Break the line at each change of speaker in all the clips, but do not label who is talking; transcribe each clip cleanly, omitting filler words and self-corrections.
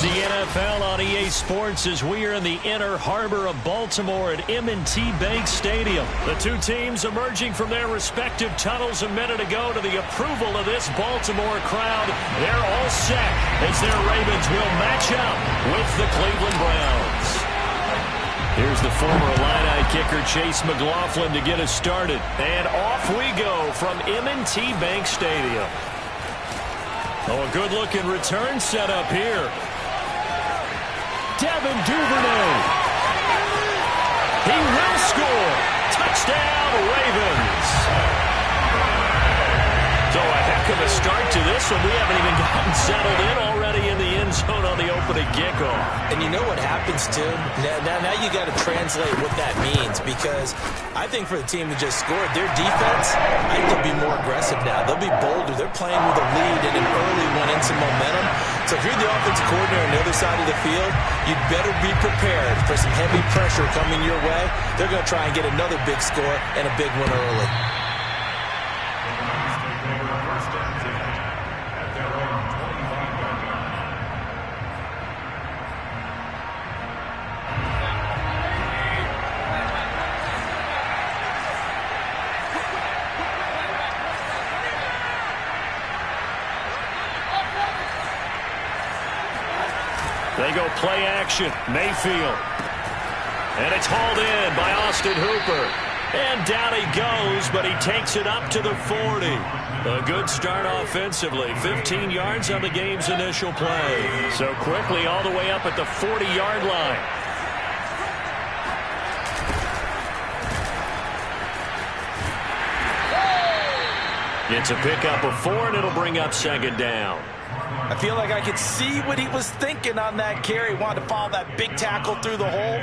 the NFL on EA Sports as we are in the inner harbor of Baltimore at M&T Bank Stadium. The two teams emerging from their respective tunnels a minute ago to the approval of this Baltimore crowd. They're all set as their Ravens will match up with the Cleveland Browns. Here's the former Illini kicker Chase McLaughlin to get us started. And off we go from M&T Bank Stadium. Oh, a good-looking return set up here. Devin Duvernay. He will score. Touchdown, Ravens. So a heck of a start to this one. We haven't even gotten settled in already in the end zone on the opening kickoff.
And you know what happens, too? Now you got to translate what that means, because I think for the team that just scored, their defense, I think they'll be more aggressive now. They'll be bolder. They're playing with a lead and an early one and some momentum. So if you're the offensive coordinator on the other side of the field, you'd better be prepared for some heavy pressure coming your way. They're going to try and get another big score and a big one early.
They go play action. Mayfield. And it's hauled in by Austin Hooper. And down he goes, but he takes it up to the 40. A good start offensively. 15 yards on the game's initial play. So quickly all the way up at the 40-yard line. It's a pickup of 4, and it'll bring up second down.
I feel like I could see what he was thinking on that carry. Wanted to follow that big tackle through the hole.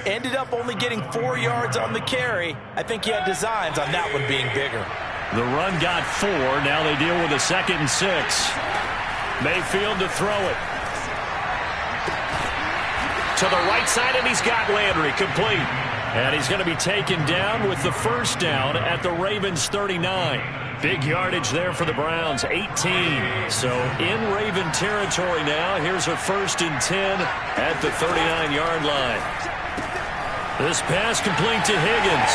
Ended up only getting 4 yards on the carry. I think he had designs on that one being bigger.
The run got 4. Now they deal with a 2nd and 6. Mayfield to throw it. To the right side, and he's got Landry complete. And he's going to be taken down with the first down at the Ravens 39. Big yardage there for the Browns, 18. So in Raven territory now. Here's a 1st and 10 at the 39-yard line. This pass complete to Higgins.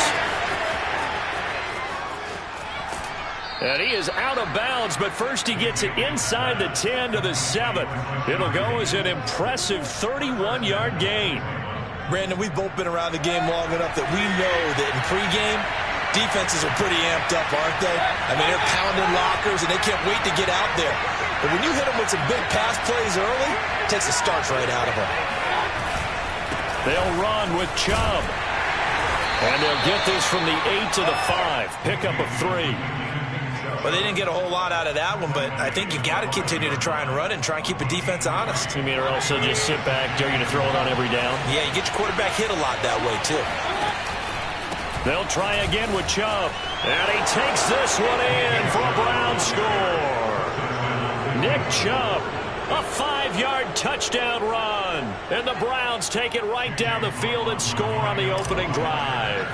And he is out of bounds, but first he gets it inside the 10 to the 7. It'll go as an impressive 31-yard gain.
Brandon, we've both been around the game long enough that we know that in pregame, defenses are pretty amped up, aren't they? I mean, they're pounding lockers, and they can't wait to get out there. But when you hit them with some big pass plays early, it takes the starch right out of them.
They'll run with Chubb. And they'll get this from the 8 to the 5. Pickup of 3.
Well, they didn't get a whole lot out of that one, but I think you got to continue to try and run and try and keep the defense honest.
You mean, or else they'll just sit back, dare you to throw it on every down?
Yeah, you get your quarterback hit a lot that way, too.
They'll try again with Chubb. And he takes this one in for a Brown score. Nick Chubb, a 5-yard touchdown run. And the Browns take it right down the field and score on the opening drive.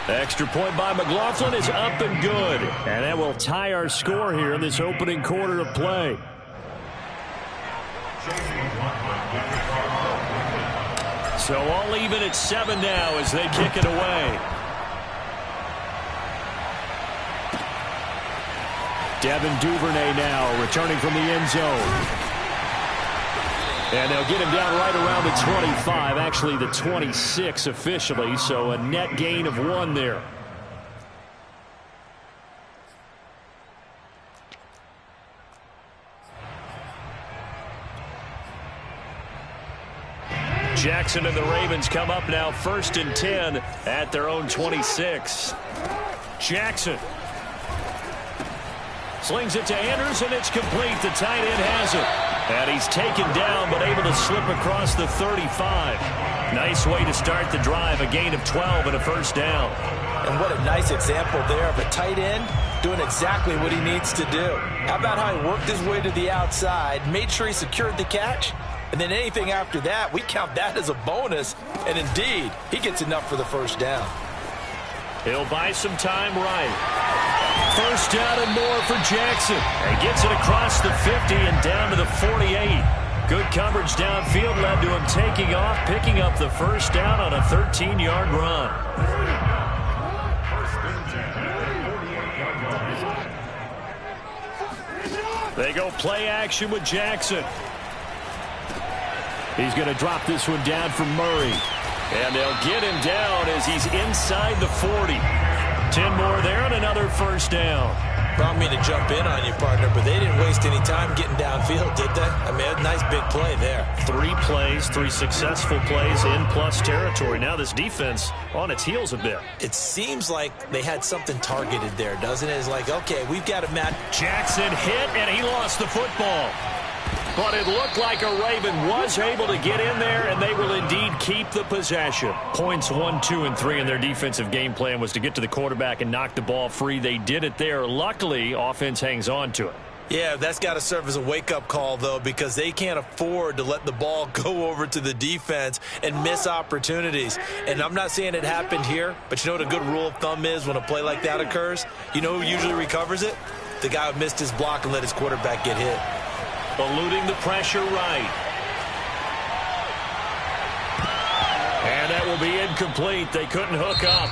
Extra point by McLaughlin is up and good. And that will tie our score here in this opening quarter of play. So all even at 7 now as they kick it away. Devin Duvernay now returning from the end zone. And they'll get him down right around the 25, actually the 26 officially, so a net gain of 1 there. Jackson and the Ravens come up now 1st and 10 at their own 26. Jackson slings it to Andrews, and it's complete. The tight end has it. And he's taken down, but able to slip across the 35. Nice way to start the drive. A gain of 12 and a first down.
And what a nice example there of a tight end doing exactly what he needs to do. How about how he worked his way to the outside, made sure he secured the catch, and then anything after that, we count that as a bonus. And indeed, he gets enough for the first down.
He'll buy some time right. first down and more for Jackson. And gets it across the 50 and down to the 48. Good coverage downfield led to him taking off, picking up the first down on a 13-yard run. They go play action with Jackson. He's going to drop this one down for Murray. And they'll get him down as he's inside the 40. 10 more there and another first down.
Brought me to jump in on you, partner, but they didn't waste any time getting downfield, did they? I mean, a nice big play there.
3 plays, 3 successful plays in plus territory. Now this defense on its heels a bit.
It seems like they had something targeted there, doesn't it? It's like, okay, we've got a match.
Jackson hit, and he lost the football. But it looked like a Raven was able to get in there, and they will indeed keep the possession. Points 1, 2, and 3 in their defensive game plan was to get to the quarterback and knock the ball free. They did it there. Luckily, offense hangs on to it.
Yeah, that's got to serve as a wake-up call, though, because they can't afford to let the ball go over to the defense and miss opportunities. And I'm not saying it happened here, but you know what a good rule of thumb is when a play like that occurs? You know who usually recovers it? The guy who missed his block and let his quarterback get hit.
Eluding the pressure right. And that will be incomplete. They couldn't hook up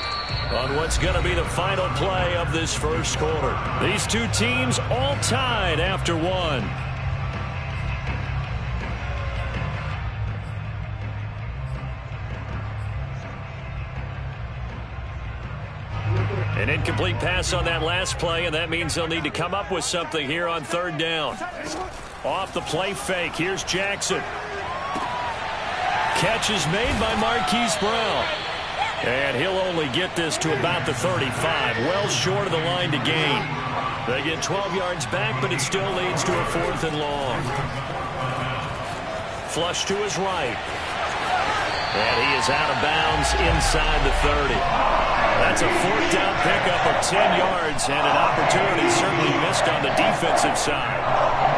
on what's going to be the final play of this first quarter. These two teams all tied after one. An incomplete pass on that last play, and that means they'll need to come up with something here on third down. Off the play fake, here's Jackson. Catch is made by Marquise Brown. And he'll only get this to about the 35, well short of the line to gain. They get 12 yards back, but it still leads to a 4th and long. Flush to his right. And he is out of bounds inside the 30. That's a 4th down pickup of 10 yards, and an opportunity certainly missed on the defensive side.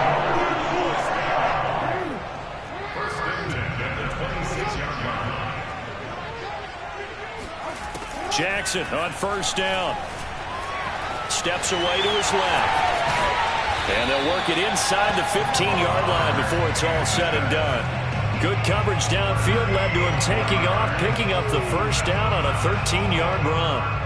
Jackson on first down. Steps away to his left. And they'll work it inside the 15-yard line before it's all said and done. Good coverage downfield led to him taking off, picking up the first down on a 13-yard run.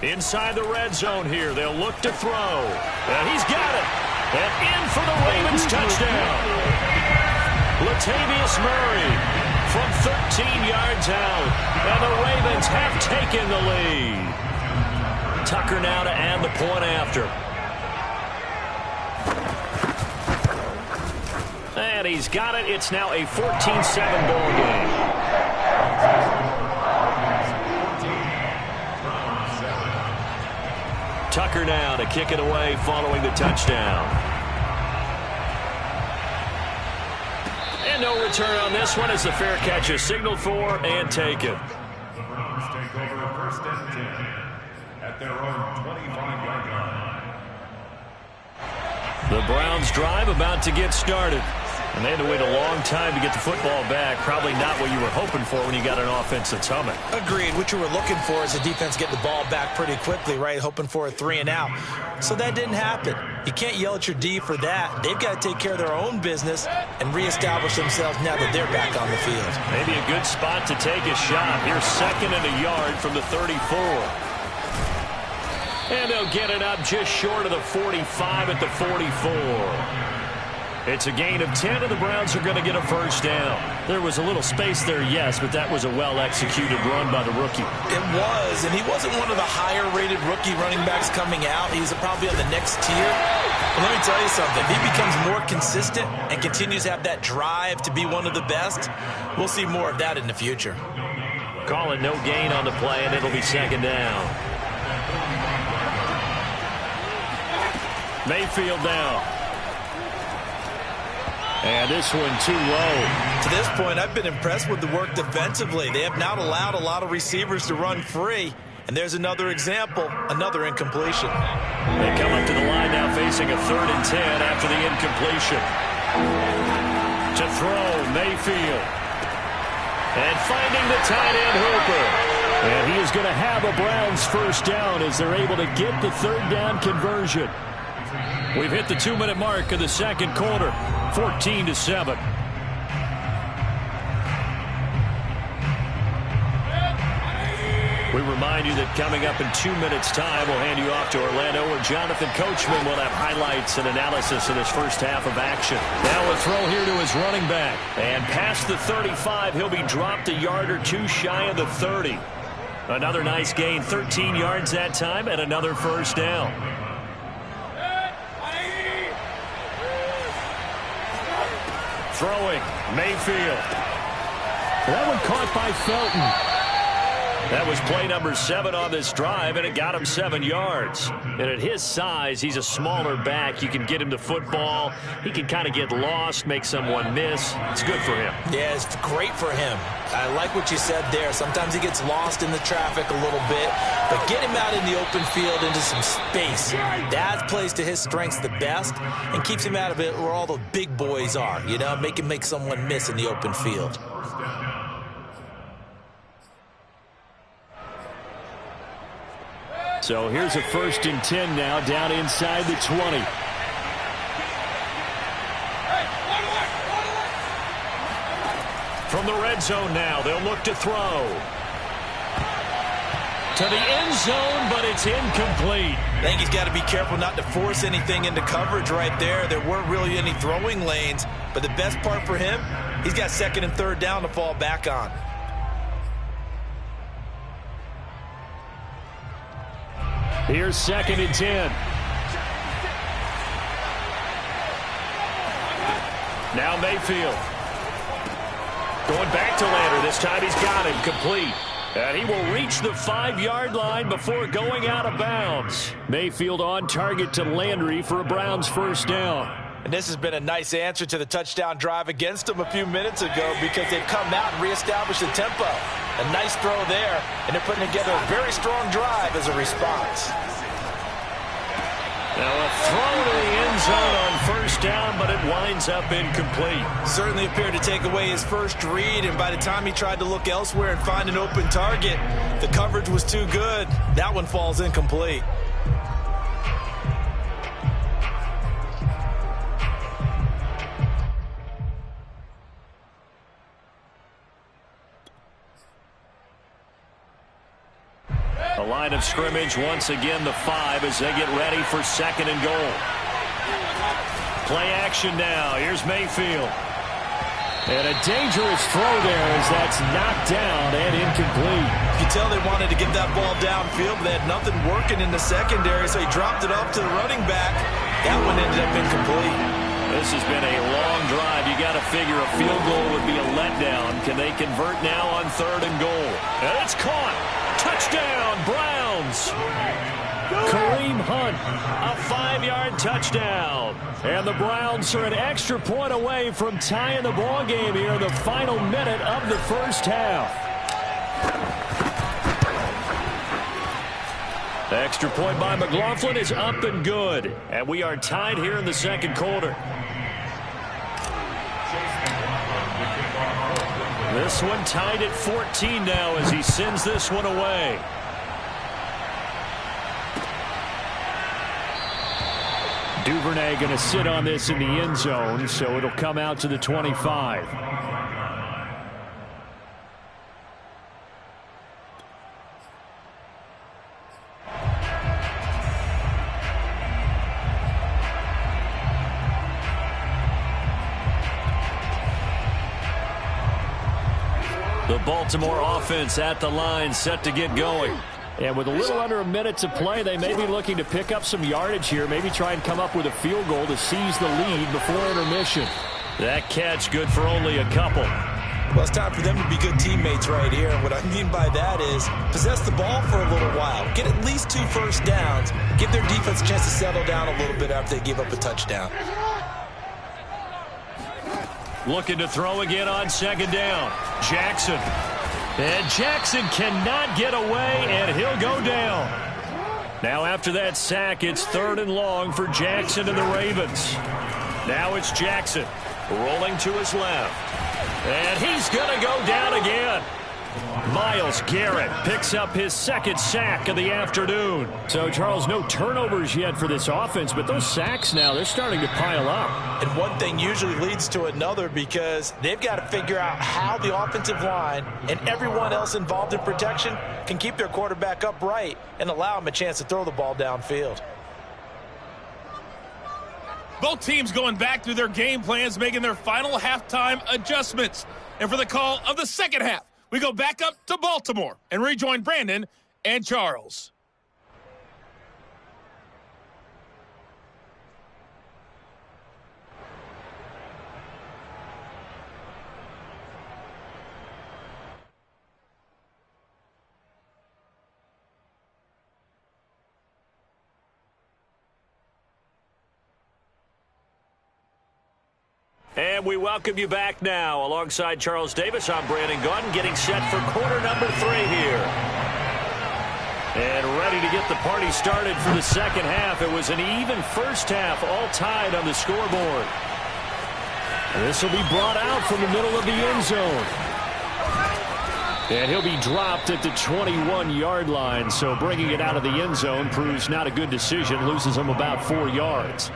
Inside the red zone here, they'll look to throw. And he's got it. And in for the Ravens touchdown. Latavius Murray from 13 yards out. And the Ravens have taken the lead. Tucker now to add the point after. And he's got it. It's now a 14-7 ball game. Tucker now to kick it away following the touchdown. And no return on this one as the fair catch is signaled for and taken.
The Browns take over first and 10 at their own 25-yard line.
The Browns drive about to get started. And they had to wait a long time to get the football back. Probably not what you were hoping for when you got an offense that's humming.
Agreed. What you were looking for is the defense getting the ball back pretty quickly, right? Hoping for a 3 and out. So that didn't happen. You can't yell at your D for that. They've got to take care of their own business and reestablish themselves now that they're back on the field.
Maybe a good spot to take a shot. Here's 2nd and a yard from the 34. And they'll get it up just short of the 45 at the 44. It's a gain of 10, and the Browns are going to get a first down. There was a little space there, yes, but that was a well-executed run by the rookie.
It was, and he wasn't one of the higher-rated rookie running backs coming out. He's probably on the next tier. But let me tell you something. If he becomes more consistent and continues to have that drive to be one of the best, we'll see more of that in the future.
Call it no gain on the play, and it'll be 2nd down. Mayfield now. And this one too low.
To this point, I've been impressed with the work defensively. They have not allowed a lot of receivers to run free. And there's another example, another incompletion.
They come up to the line now facing a 3rd and 10 after the incompletion. To throw, Mayfield. And finding the tight end, Hooper. And he is going to have a Browns first down as they're able to get the third down conversion. We've hit the 2-minute mark of the second quarter, 14-7. We remind you that coming up in 2 minutes' time, we'll hand you off to Orlando, where Jonathan Coachman will have highlights and analysis of this first half of action. Now a throw here to his running back. And past the 35, he'll be dropped a yard or two shy of the 30. Another nice gain, 13 yards that time, and another first down. Throwing, Mayfield. That one caught by Felton. That was play number 7 on this drive, and it got him 7 yards. And at his size, he's a smaller back. You can get him the football. He can kind of get lost, make someone miss. It's good for him.
Yeah, it's great for him. I like what you said there. Sometimes he gets lost in the traffic a little bit, but get him out in the open field into some space. That plays to his strengths the best and keeps him out of it where all the big boys are. You know, make him make someone miss in the open field.
So here's a 1st and 10 now, down inside the 20. From the red zone now, they'll look to throw. To the end zone, but it's incomplete.
I think he's got to be careful not to force anything into coverage right there. There weren't really any throwing lanes, but the best part for him, he's got 2nd and 3rd down to fall back on.
Here's 2nd and 10. Now Mayfield. Going back to Lander. This time he's got him complete. And he will reach the 5-yard line before going out of bounds. Mayfield on target to Landry for a Browns first down.
And this has been a nice answer to the touchdown drive against them a few minutes ago because they've come out and reestablished the tempo. A nice throw there, and they're putting together a very strong drive as a response.
Now a throw to the end zone on first down, but it winds up incomplete.
Certainly appeared to take away his first read, and by the time he tried to look elsewhere and find an open target, the coverage was too good. That one falls incomplete.
The line of scrimmage, once again, the 5 as they get ready for 2nd and goal. Play action now. Here's Mayfield. And a dangerous throw there as that's knocked down and incomplete.
You can tell they wanted to get that ball downfield, but they had nothing working in the secondary, so he dropped it off to the running back. That one ended up incomplete.
This has been a long drive. You got to figure a field goal would be a letdown. Can they convert now on 3rd and goal? And it's caught. Touchdown, Browns. Kareem Hunt, a 5-yard touchdown. And the Browns are an extra point away from tying the ball game here in the final minute of the first half. The extra point by McLaughlin is up and good. And we are tied here in the second quarter. This one tied at 14 now as he sends this one away. Duvernay going to sit on this in the end zone, so it'll come out to the 25. The Baltimore offense at the line, set to get going. And with a little under a minute to play, they may be looking to pick up some yardage here, maybe try and come up with a field goal to seize the lead before intermission. That catch good for only a couple.
Well, it's time for them to be good teammates right here. And what I mean by that is possess the ball for a little while. Get at least 2 first downs. Give their defense a chance to settle down a little bit after they give up a touchdown.
Looking to throw again on 2nd down. Jackson. And Jackson cannot get away, and he'll go down. Now after that sack, it's 3rd and long for Jackson and the Ravens. Now it's Jackson. Rolling to his left. And he's going to go down again. Myles Garrett picks up his second sack of the afternoon. So, Charles, no turnovers yet for this offense, but those sacks now, they're starting to pile up.
And one thing usually leads to another because they've got to figure out how the offensive line and everyone else involved in protection can keep their quarterback upright and allow him a chance to throw the ball downfield.
Both teams going back through their game plans, making their final halftime adjustments. And for the call of the second half, we go back up to Baltimore and rejoin Brandon and Charles.
And we welcome you back now. Alongside Charles Davis, I'm Brandon Gaudin, getting set for quarter number 3 here. And ready to get the party started for the second half. It was an even first half, all tied on the scoreboard. This will be brought out from the middle of the end zone. And he'll be dropped at the 21-yard line, so bringing it out of the end zone proves not a good decision, loses him about 4 yards.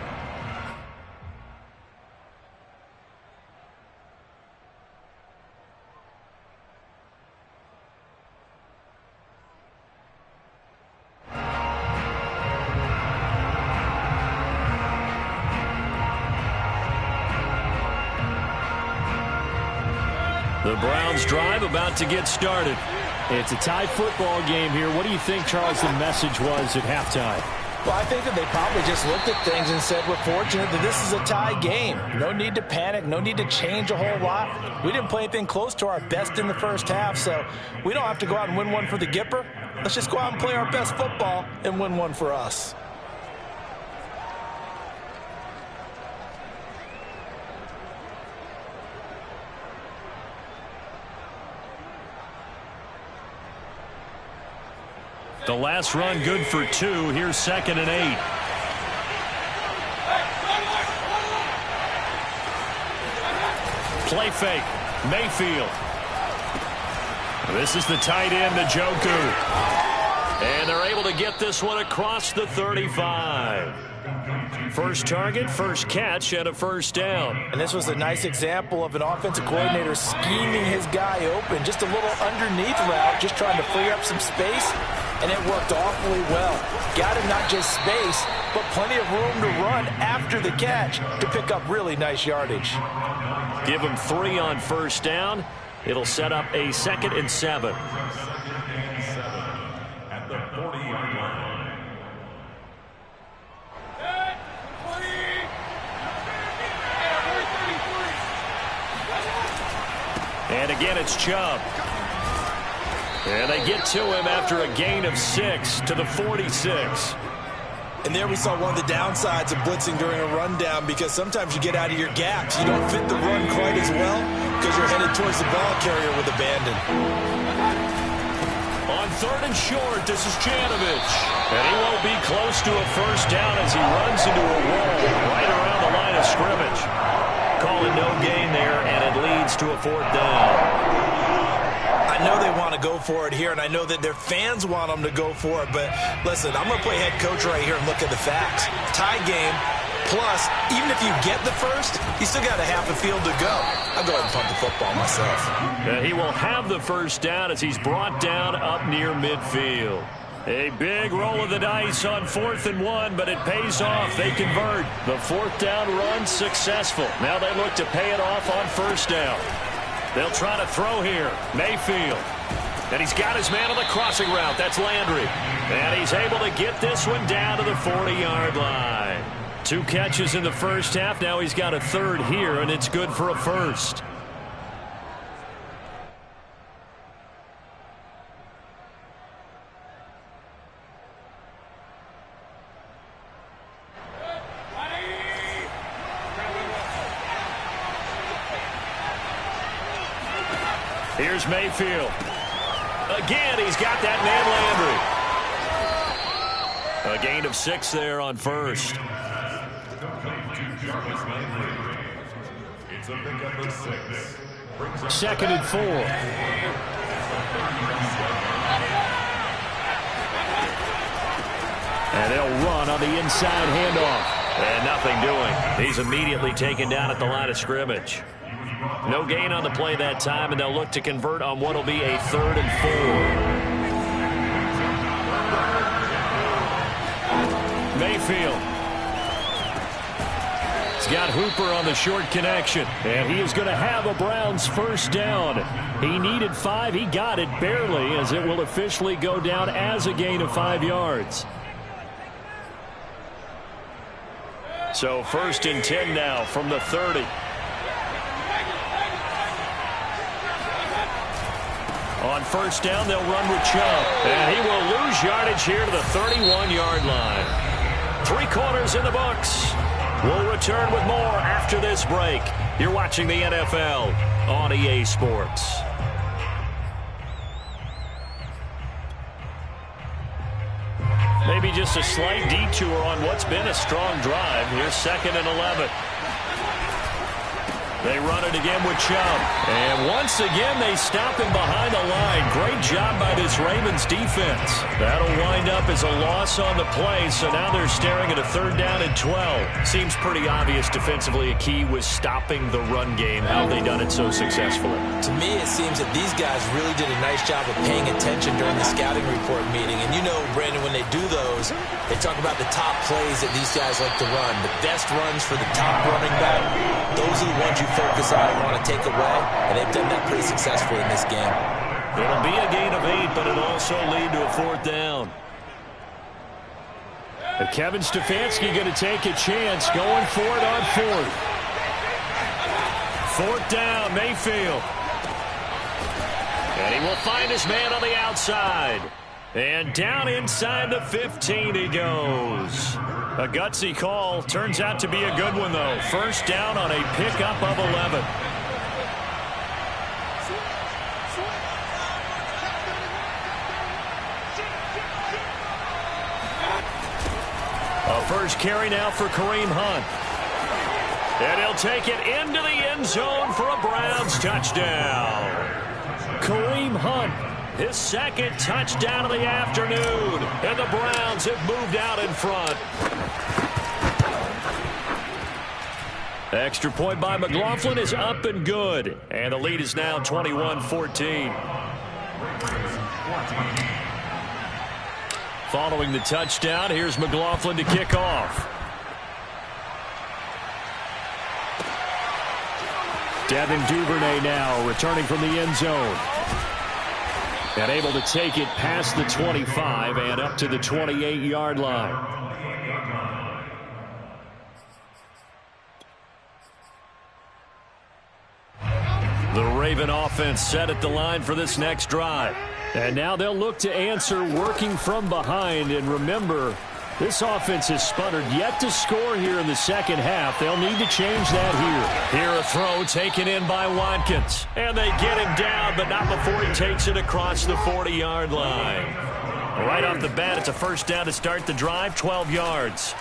The Browns drive about to get started. It's a tie football game here. What do you think, Charles, the message was at halftime?
Well, I think that they probably just looked at things and said, we're fortunate that this is a tie game. No need to panic. No need to change a whole lot. We didn't play anything close to our best in the first half, so we don't have to go out and win one for the Gipper. Let's just go out and play our best football and win one for us.
The last run good for 2. Here's 2nd and 8. Play fake. Mayfield. This is the tight end, Njoku. And they're able to get this one across the 35. First target, first catch, and a first down.
And this was a nice example of an offensive coordinator scheming his guy open. Just a little underneath route, just trying to free up some space. And it worked awfully well. Got him not just space, but plenty of room to run after the catch to pick up really nice yardage.
Give him 3 on first down. It'll set up a 2nd and 7.
At the 40-yard line.
And again, it's Chubb. And they get to him after a gain of 6 to the 46.
And there we saw one of the downsides of blitzing during a rundown, because sometimes you get out of your gaps. You don't fit the run quite as well because you're headed towards the ball carrier with abandon.
On 3rd and short, this is Janovich. And he won't be close to a first down as he runs into a wall right around the line of scrimmage. Calling no gain there, and it leads to a 4th down.
I know they want to go for it here, and I know that their fans want them to go for it, but listen, I'm going to play head coach right here and look at the facts. Tie game, plus, even if you get the first, you still got a half a field to go. I'll go ahead and punt the football myself.
He will have the first down as he's brought down up near midfield. A big roll of the dice on 4th and 1, but it pays off. They convert. The 4th down run successful. Now they look to pay it off on first down. They'll try to throw here. Mayfield. And he's got his man on the crossing route. That's Landry. And he's able to get this one down to the 40-yard line. 2 catches in the first half. Now he's got a 3rd here, and it's good for a first. Here's Mayfield. Again, he's got that man Landry. A gain of 6 there on first.
It's a pickup of 6.
Second and 4. And they'll run on the inside handoff. And nothing doing. He's immediately taken down at the line of scrimmage. No gain on the play that time, and they'll look to convert on what will be a 3rd and 4. Mayfield. He's got Hooper on the short connection, and he is going to have a Browns first down. He needed 5. He got it barely, as it will officially go down as a gain of 5 yards. So 1st and 10 now from the 30. On first down, they'll run with Chubb. And he will lose yardage here to the 31-yard line. 3 quarters in the books. We'll return with more after this break. You're watching the NFL on EA Sports. Maybe just a slight detour on what's been a strong drive. Here's 2nd and 11. They run it again with Chubb. And once again, they stop him behind the line. Great job by this Ravens defense. That'll wind up as a loss on the play, so now they're staring at a 3rd down and 12. Seems pretty obvious defensively a key was stopping the run game. How have they done it so successfully?
To me, it seems that these guys really did a nice job of paying attention during the scouting report meeting. And you know, Brandon, when they do those, they talk about the top plays that these guys like to run. The best runs for the top running back, those are the ones you focus on and want to take away, and they've done that pretty successfully in this game.
It'll be a gain of 8, but it'll also lead to a 4th down. And Kevin Stefanski going to take a chance, going for it on 4th. 4th down, Mayfield. And he will find his man on the outside. And down inside the 15 he goes. A gutsy call. Turns out to be a good one, though. First down on a pickup of 11. A first carry now for Kareem Hunt. And he'll take it into the end zone for a Browns touchdown. Kareem Hunt, his 2nd touchdown of the afternoon. And the Browns have moved out in front. Extra point by McLaughlin is up and good. And the lead is now 21-14. Following the touchdown, here's McLaughlin to kick off. Devin Duvernay now returning from the end zone. And able to take it past the 25 and up to the 28-yard line. The Raven offense set at the line for this next drive. And now they'll look to answer working from behind. And remember, this offense has sputtered yet to score here in the second half. They'll need to change that here. Here a throw taken in by Watkins. And they get him down, but not before he takes it across the 40-yard line. Right off the bat, it's a first down to start the drive, 12 yards.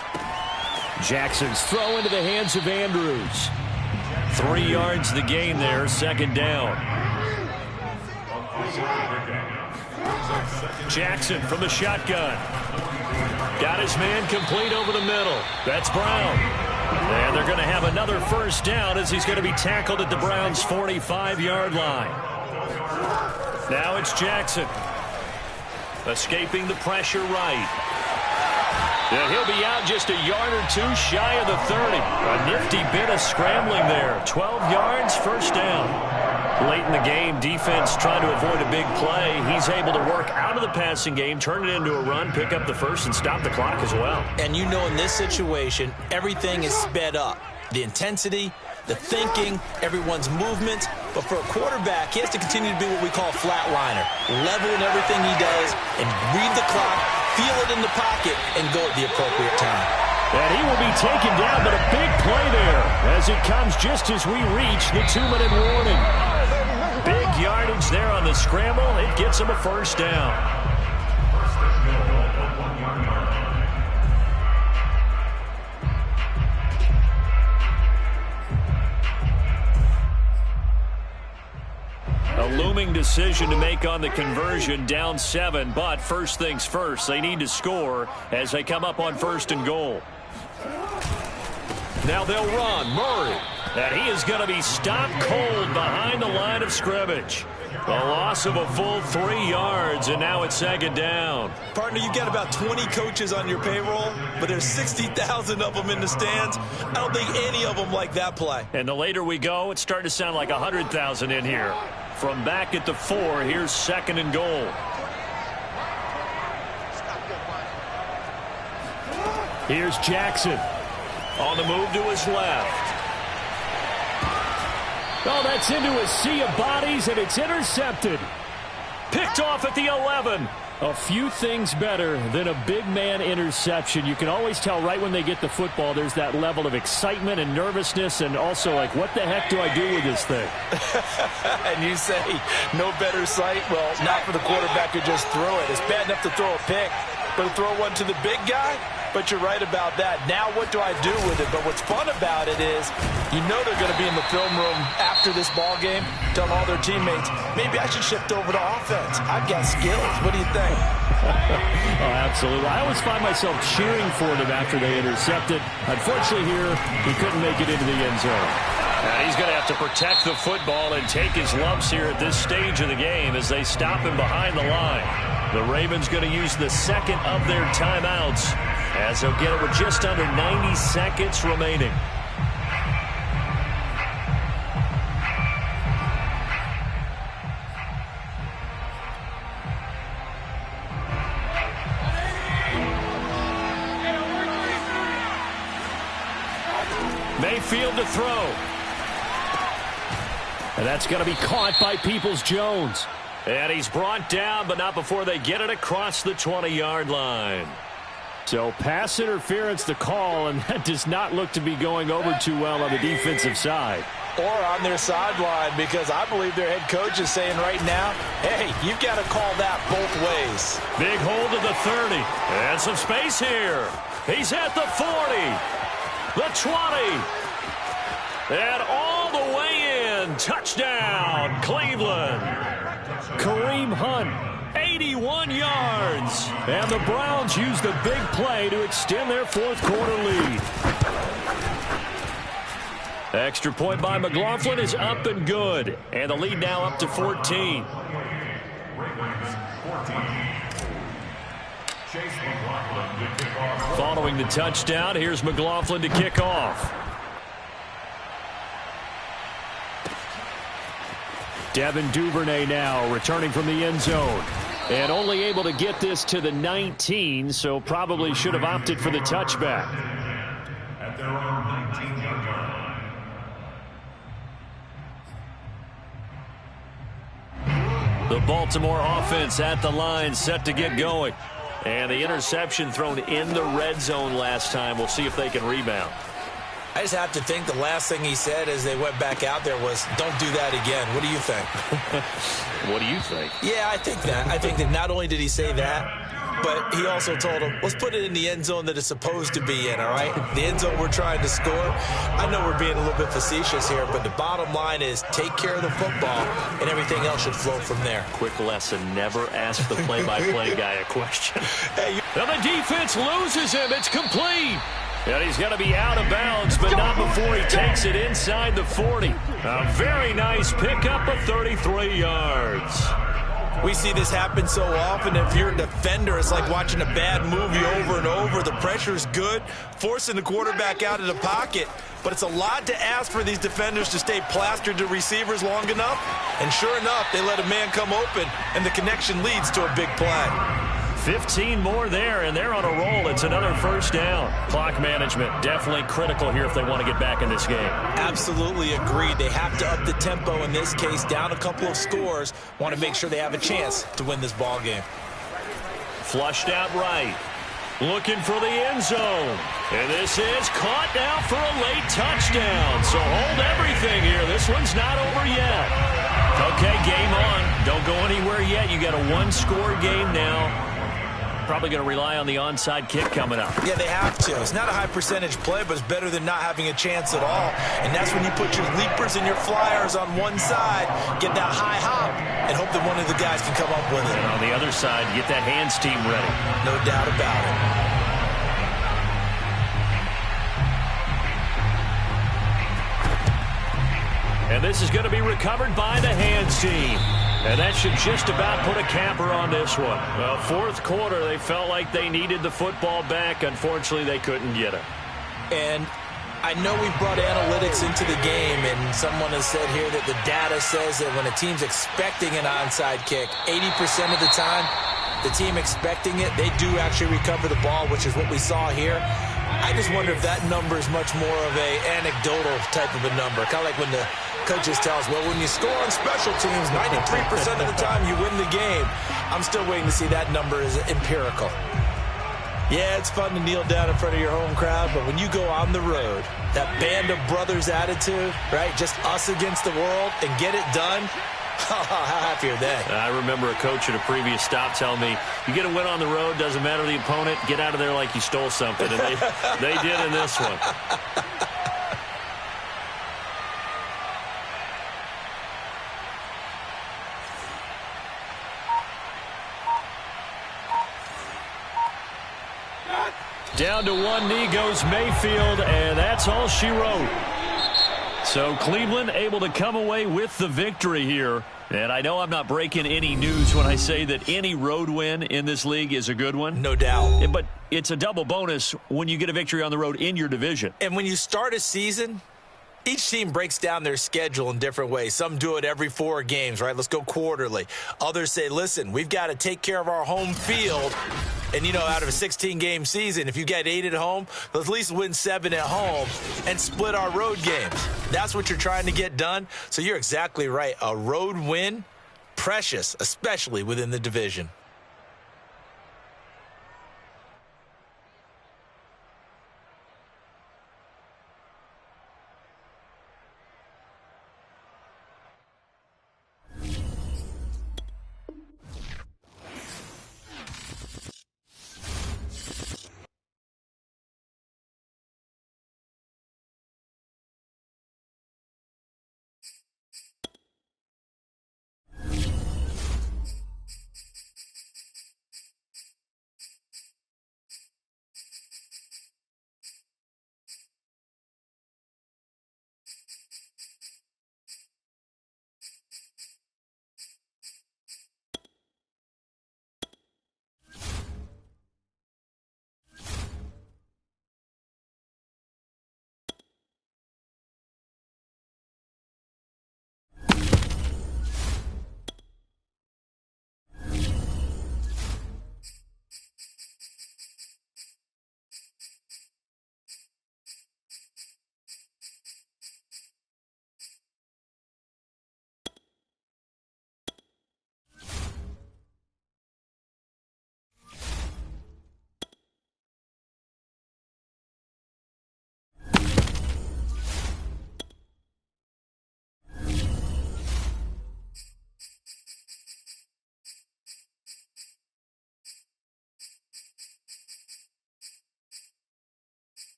Jackson's throw into the hands of Andrews. 3 yards the gain there, 2nd down. Jackson from the shotgun. Got his man complete over the middle. That's Brown. And they're going to have another first down as he's going to be tackled at the Browns' 45-yard line. Now it's Jackson. Escaping the pressure right. And he'll be out just a yard or 2 shy of the 30. A nifty bit of scrambling there. 12 yards, first down. Late in the game, defense trying to avoid a big play. He's able to work out of the passing game, turn it into a run, pick up the first, and stop the clock as well.
And you know, in this situation, everything is sped up. The intensity, the thinking, everyone's movement. But for a quarterback, he has to continue to be what we call a flatliner. Level in everything he does and read the clock, feel it in the pocket, and go at the appropriate time.
And he will be taken down, but a big play there as it comes just as we reach the 2-minute warning. Big yardage there on the scramble. It gets him a first down. A looming decision to make on the conversion, down 7. But first things first, they need to score as they come up on 1st and goal. Now they'll run. Murray. And he is going to be stopped cold behind the line of scrimmage. A loss of a full 3 yards, and now it's 2nd down.
Partner, you got about 20 coaches on your payroll, but there's 60,000 of them in the stands. I don't think any of them like that play.
And the later we go, it's starting to sound like 100,000 in here. From back at the 4, here's 2nd and goal. Here's Jackson. On the move to his left. Oh, that's into a sea of bodies, and it's intercepted. Picked off at the 11. A few things better than a big man interception. You can always tell right when they get the football, there's that level of excitement and nervousness, and also like, what the heck do I do with this thing?
And you say, no better sight? Well, not for the quarterback to just throw it. It's bad enough to throw a pick, but to throw one to the big guy? But you're right about that. Now what do I do with it? But what's fun about it is you know they're going to be in the film room after this ball game, telling all their teammates, maybe I should shift over to offense. I've got skills. What do you think?
Oh, absolutely. I always find myself cheering for them after they intercepted. Unfortunately here, he couldn't make it into the end zone. And he's going to have to protect the football and take his lumps here at this stage of the game as they stop him behind the line. The Ravens going to use the 2nd of their timeouts as they'll get it with just under 90 seconds remaining. Mayfield to throw. And that's going to be caught by Peoples-Jones. And he's brought down, but not before they get it across the 20-yard line. So pass interference the call, and that does not look to be going over too well on the defensive side.
Or on their sideline, because I believe their head coach is saying right now, hey, you've got to call that both ways.
Big hold of the 30. And some space here. He's at the 40. The 20. And all the way in. Touchdown, Cleveland. Kareem Hunt, 81 yards. And the Browns use the big play to extend their 4th quarter lead. Extra point by McLaughlin is up and good. And the lead now up to 14. Following the touchdown, here's McLaughlin to kick off. Devin Duvernay now returning from the end zone. And only able to get this to the 19, so probably should have opted for the touchback.
At their own 19-yard line.
The Baltimore offense at the line, set to get going. And the interception thrown in the red zone last time. We'll see if they can rebound.
I just have to think the last thing he said as they went back out there was, don't do that again. What do you think?
What do you think?
Yeah, I think that. I think that not only did he say that, but he also told him, let's put it in the end zone that it's supposed to be in, all right? The end zone we're trying to score. I know we're being a little bit facetious here, but the bottom line is take care of the football, and everything else should flow from there.
Quick lesson, never ask the play-by-play guy a question. And the defense loses him. It's complete. And he's going to be out of bounds, but not before he takes it inside the 40. A very nice pickup of 33 yards.
We see this happen so often. If you're a defender, it's like watching a bad movie over and over. The pressure's good, forcing the quarterback out of the pocket. But it's a lot to ask for these defenders to stay plastered to receivers long enough. And sure enough, they let a man come open, and the connection leads to a big play.
15 more there, and they're on a roll. It's another 1st down. Clock management definitely critical here if they want to get back in this game.
Absolutely agreed. They have to up the tempo in this case, down a couple of scores. Want to make sure they have a chance to win this ball game.
Flushed out right. Looking for the end zone. And this is caught now for a late touchdown. So hold everything here. This one's not over yet. Okay, game on. Don't go anywhere yet. You got a 1-score game now. probably going to rely on the onside kick coming up.
Yeah, they have to. It's not a high percentage play, but it's better than not having a chance at all. And that's when you put your leapers and your flyers on one side, get that high hop, and hope that one of the guys can come up with it.
And on the other side, get that hands team ready.
No doubt about it.
And this is going to be recovered by the hands team. And that should just about put a capper on this one. Well, fourth quarter, they felt like they needed the football back. Unfortunately, they couldn't get it.
And I know we brought analytics into the game, and someone has said here that the data says that when a team's expecting an onside kick, 80% of the time, the team expecting it, they do actually recover the ball, which is what we saw here. I just wonder if that number is much more of a anecdotal type of a number, kind of like when the coaches tell us, well, when you score on special teams, 93% of the time you win the game. I'm still waiting to see that number is empirical. Yeah, it's fun to kneel down in front of your home crowd, but when you go on the road, that band of brothers attitude, right, just us against the world and get it done, how happy are they?
I remember a coach at a previous stop telling me, you get a win on the road, doesn't matter the opponent, get out of there like you stole something. And they did in this one. Down to one knee goes Mayfield, and that's all she wrote. So Cleveland able to come away with the victory here. And I know I'm not breaking any news when I say that any road win in this league is a good one.
No doubt.
But it's a double bonus when you get a victory on the road in your division.
And when you start a season, each team breaks down their schedule in different ways. Some do it every 4 games, right? Let's go quarterly. Others say, listen, we've got to take care of our home field. And, you know, out of a 16-game season, if you get 8 at home, let's at least win 7 at home and split our road games. That's what you're trying to get done. So you're exactly right. A road win, precious, especially within the division.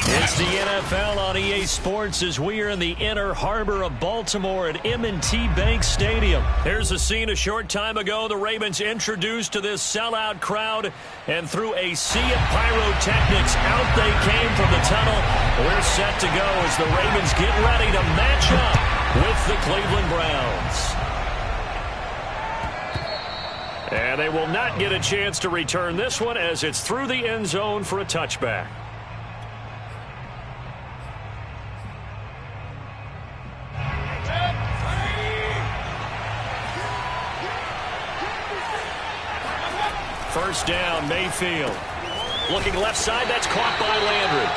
It's the NFL on EA Sports as we are in the inner harbor of Baltimore at M&T Bank Stadium. Here's a scene a short time ago. The Ravens introduced to this sellout crowd, and through a sea of pyrotechnics, out they came from the tunnel. We're set to go as the Ravens get ready to match up with the Cleveland Browns. And they will not get a chance to return this one as it's through the end zone for a touchback. First down, Mayfield. Looking left side, that's caught by Landry.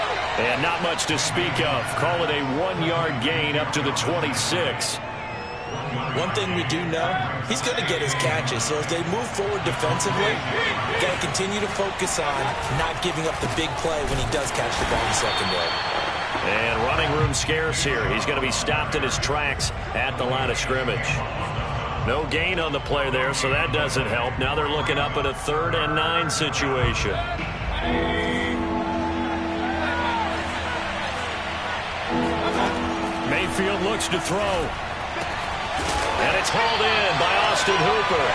And not much to speak of. Call it a 1-yard gain up to the 26.
One thing we do know, he's going to get his catches. So as they move forward defensively, you got to continue to focus on not giving up the big play when he does catch the ball in secondary.
And running room scarce here. He's going to be stopped in his tracks at the line of scrimmage. No gain on the play there, so that doesn't help. Now they're looking up at a 3rd and 9 situation. Mayfield looks to throw. And it's hauled in by Austin Hooper.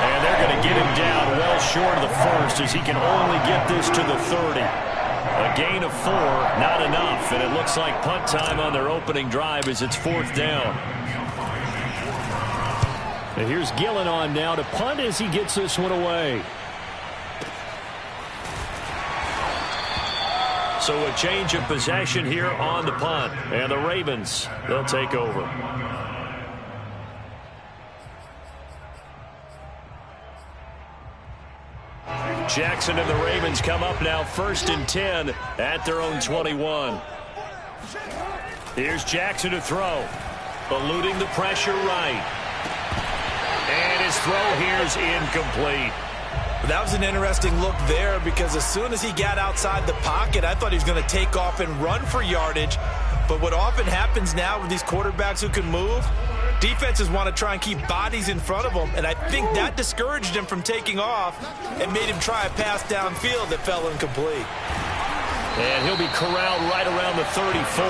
And they're going to get him down well short of the first as he can only get this to the 30. A gain of 4, not enough. And it looks like punt time on their opening drive as it's 4th down. And here's Gillen on now to punt as he gets this one away. So a change of possession here on the punt. And the Ravens, they'll take over. Jackson and the Ravens come up now 1st and 10 at their own 21. Here's Jackson to throw. Eluding the pressure right. And his throw here is incomplete.
That was an interesting look there because as soon as he got outside the pocket, I thought he was going to take off and run for yardage. But what often happens now with these quarterbacks who can move, defenses want to try and keep bodies in front of them, and I think that discouraged him from taking off and made him try a pass downfield that fell incomplete.
And he'll be corralled right around the 34.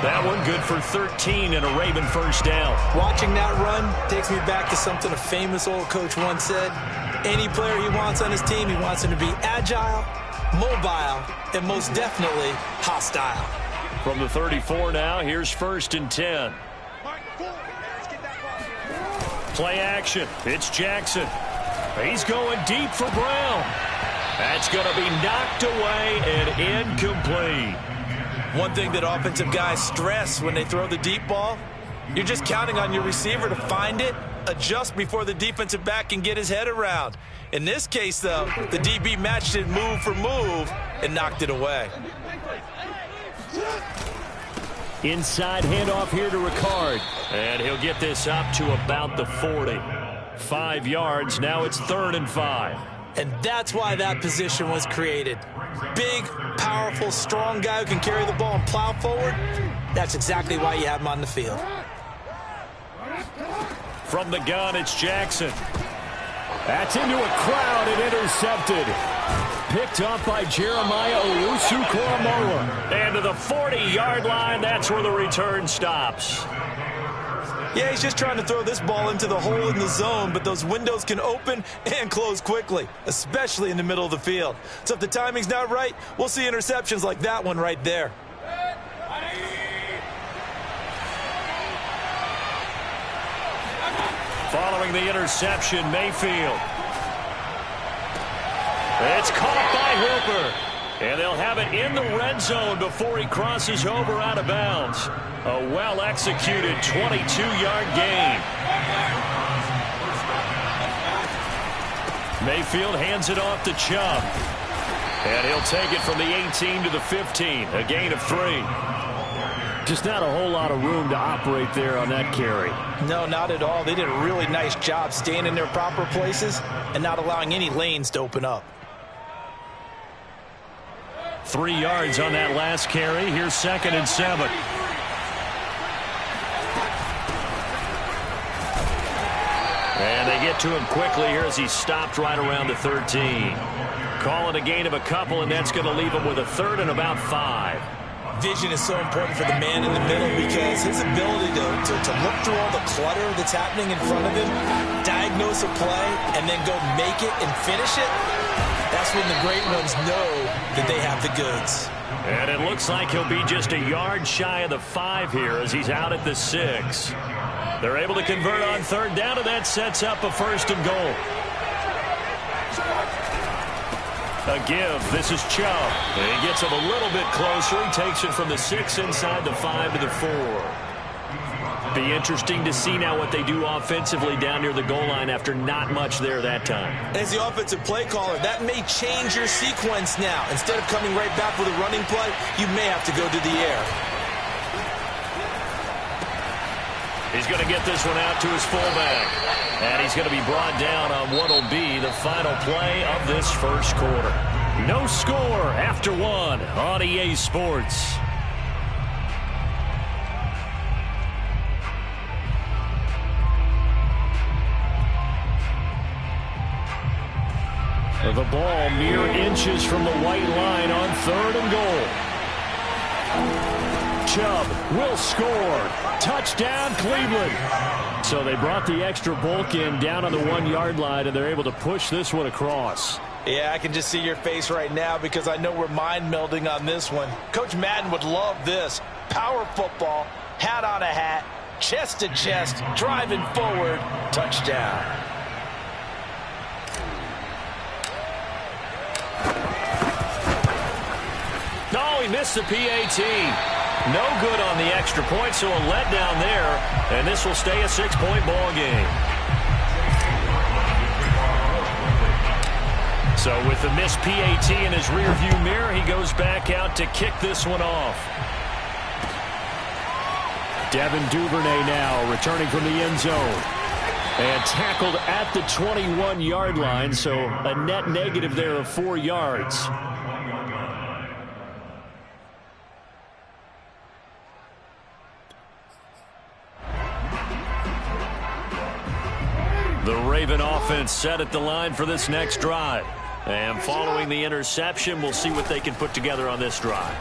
That one good for 13 and a Raven first down.
Watching that run takes me back to something a famous old coach once said. Any player he wants on his team, he wants him to be agile, mobile, and most definitely hostile.
From the 34 now, here's 1st and 10. Play action. It's Jackson. He's going deep for Brown. That's going to be knocked away and incomplete.
One thing that offensive guys stress when they throw the deep ball, you're just counting on your receiver to find it, adjust before the defensive back can get his head around. In this case, though, the DB matched it move for move and knocked it away.
Inside handoff here to Ricard. And he'll get this up to about the 40. 5 yards. Now it's 3rd and 5.
And that's why that position was created. Big, powerful, strong guy who can carry the ball and plow forward. That's exactly why you have him on the field.
From the gun, it's Jackson. That's into a crowd and intercepted. Picked up by Jeremiah Owusu-Koramoah. And to the 40-yard line, that's where the return stops.
Yeah, he's just trying to throw this ball into the hole in the zone, but those windows can open and close quickly, especially in the middle of the field. So if the timing's not right, we'll see interceptions like that one right there.
Following the interception, Mayfield. It's caught by Hooper. And they'll have it in the red zone before he crosses over out of bounds. A well-executed 22-yard gain. Mayfield hands it off to Chubb. And he'll take it from the 18 to the 15. A gain of 3. Just not a whole lot of room to operate there on that carry.
No, not at all. They did a really nice job staying in their proper places and not allowing any lanes to open up.
3 yards on that last carry. Here's 2nd and 7. And they get to him quickly here as he's stopped right around the 13. Call it a gain of a couple, and that's going to leave him with a 3rd and about 5.
Vision is so important for the man in the middle because his ability to look through all the clutter that's happening in front of him, diagnose a play, and then go make it and finish it, that's when the great ones know that they have the goods.
And it looks like he'll be just a yard shy of the 5 here as he's out at the 6. They're able to convert on 3rd down, and that sets up a 1st and goal. A give. This is Chubb. And he gets him a little bit closer. He takes it from the 6 inside the 5 to the 4. Be interesting to see now what they do offensively down near the goal line after not much there that time.
As the offensive play caller, that may change your sequence now. Instead of coming right back with a running play, you may have to go to the air.
He's going to get this one out to his fullback. And he's going to be brought down on what will be the final play of this first quarter. No score after one on EA Sports. The ball mere inches from the white line on 3rd and goal. Chubb will score. Touchdown, Cleveland. So they brought the extra bulk in down on the 1-yard line, and they're able to push this one across.
Yeah, I can just see your face right now because I know we're mind melding on this one. Coach Madden would love this. Power football, hat on a hat, chest to chest, driving forward, touchdown.
No, he missed the PAT. No good on the extra point, so a letdown there, and this will stay a 6-point ball game. So with the missed PAT in his rearview mirror, he goes back out to kick this one off. Devin Duvernay now returning from the end zone. And tackled at the 21-yard line, so a net negative there of 4 yards. The Raven offense set at the line for this next drive. And following the interception, we'll see what they can put together on this drive.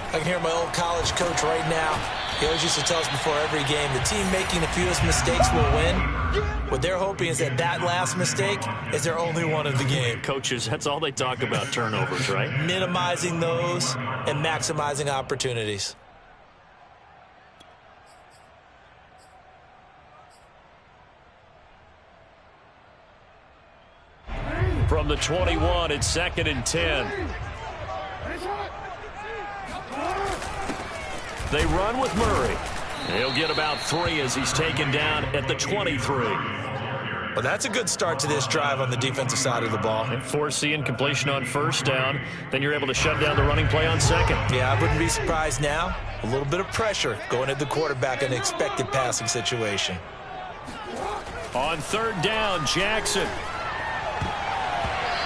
I can hear my old college coach right now. He always used to tell us before every game, the team making the fewest mistakes will win. What they're hoping is that last mistake is their only one of the game.
Coaches, that's all they talk about, turnovers, right?
Minimizing those and maximizing opportunities.
From the 21, it's 2nd and 10. They run with Murray. He'll get about 3 as he's taken down at the 23.
Well, that's a good start to this drive on the defensive side of the ball.
And force the incompletion on 1st down. Then you're able to shut down the running play on 2nd.
Yeah, I wouldn't be surprised now. A little bit of pressure going at the quarterback in an expected passing situation.
On 3rd down, Jackson.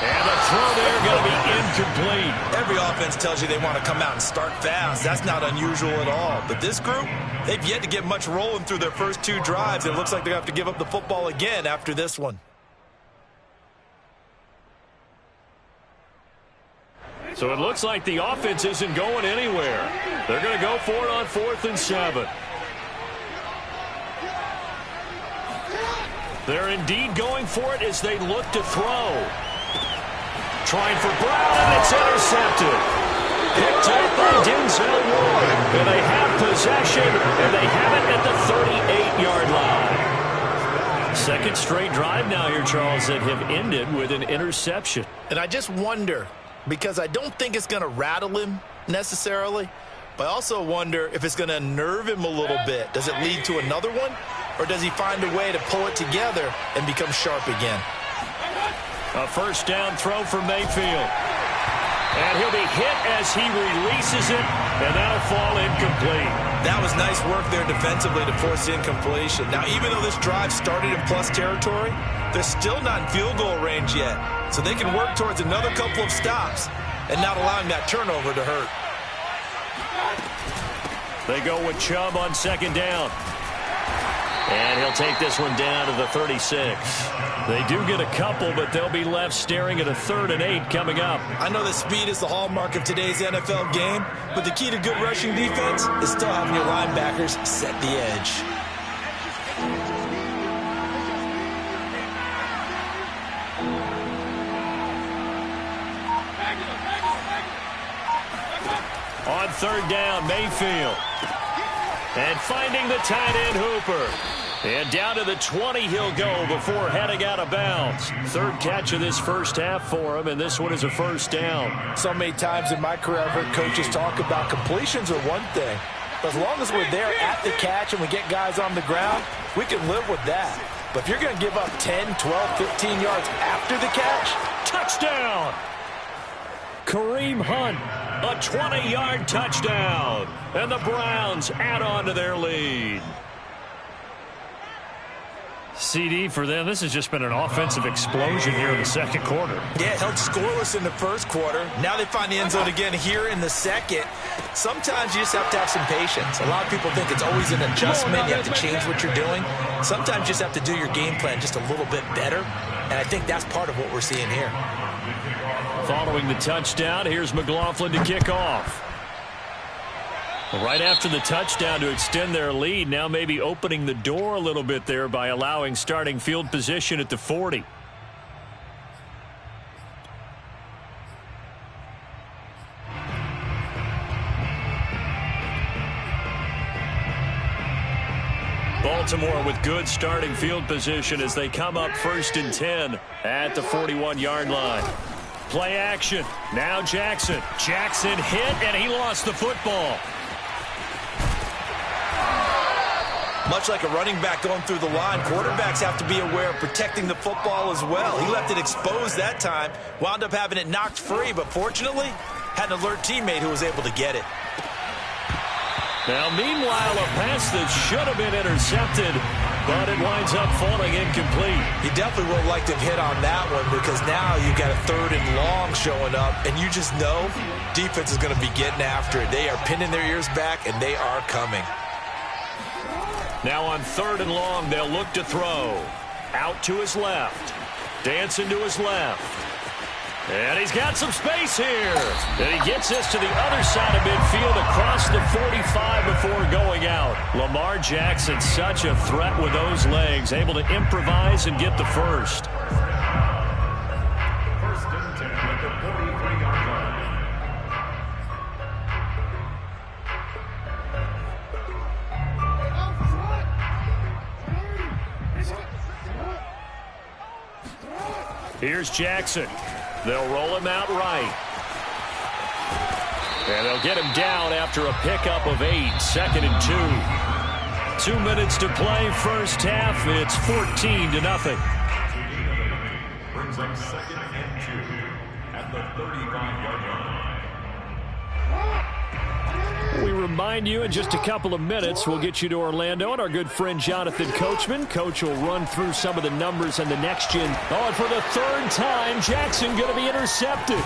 And the throw there going to be incomplete.
Every offense tells you they want to come out and start fast. That's not unusual at all. But this group, they've yet to get much rolling through their first 2 drives. It looks like they're going to have to give up the football again after this one.
So it looks like the offense isn't going anywhere. They're going to go for it on 4th and 7. They're indeed going for it as they look to throw. Trying for Brown, and it's intercepted. Picked up by Denzel Ward. And they have possession, and they have it at the 38-yard line. Second straight drive now here, Charles, that have ended with an interception.
And I just wonder, because I don't think it's going to rattle him necessarily, but I also wonder if it's going to unnerve him a little bit. Does it lead to another one, or does he find a way to pull it together and become sharp again?
A 1st down throw for Mayfield. And he'll be hit as he releases it, and that'll fall incomplete.
That was nice work there defensively to force incompletion. Now, even though this drive started in plus territory, they're still not in field goal range yet. So they can work towards another couple of stops and not allowing that turnover to hurt.
They go with Chubb on 2nd down. And he'll take this one down to the 36. They do get a couple, but they'll be left staring at a 3rd and 8 coming up.
I know that speed is the hallmark of today's NFL game, but the key to good rushing defense is still having your linebackers set the edge.
On 3rd down, Mayfield. And finding the tight end, Hooper. And down to the 20 he'll go before heading out of bounds. 3rd catch of this first half for him, and this one is a 1st down.
So many times in my career I've heard coaches talk about completions are one thing, As long as we're there at the catch and we get guys on the ground, we can live with that. But if you're going to give up 10, 12, 15 yards after the catch,
touchdown! Kareem Hunt, a 20-yard touchdown. And the Browns add on to their lead. CD for them, this has just been an offensive explosion here in the second quarter.
Yeah, held scoreless in the first quarter. Now they find the end zone again here in the second. Sometimes you just have to have some patience. A lot of people think it's always an adjustment. You have to change what you're doing. Sometimes you just have to do your game plan just a little bit better. And I think that's part of what we're seeing here.
Following the touchdown, here's McLaughlin to kick off. Right after the touchdown to extend their lead, now maybe opening the door a little bit there by allowing starting field position at the 40. Baltimore with good starting field position as they come up 1st and 10 at the 41-yard line. Play action. Now Jackson. Jackson hit, and he lost the football.
Much like a running back going through the line, quarterbacks have to be aware of protecting the football as well. He left it exposed that time, wound up having it knocked free, but fortunately had an alert teammate who was able to get it.
Now, meanwhile, a pass that should have been intercepted, but it winds up falling incomplete.
You definitely would like to have hit on that one because now you've got a 3rd and long showing up, and you just know defense is going to be getting after it. They are pinning their ears back, and they are coming.
Now on 3rd and long, they'll look to throw. Out to his left. Dancing to his left. And he's got some space here. And he gets this to the other side of midfield across the 45 before going out. Lamar Jackson, such a threat with those legs, able to improvise and get the first.
1st and 10 at the 43-yard line.
Here's Jackson. They'll roll him out right. And they'll get him down after a pickup of 8, 2nd and 2. 2 minutes to play, first half. It's 14-0.
Brings up 2nd and 2 at the 35-yard line.
We remind you in just a couple of minutes, we'll get you to Orlando and our good friend Jonathan Coachman. Coach will run through some of the numbers and the next gen. Oh, and for the 3rd time, Jackson going to be intercepted.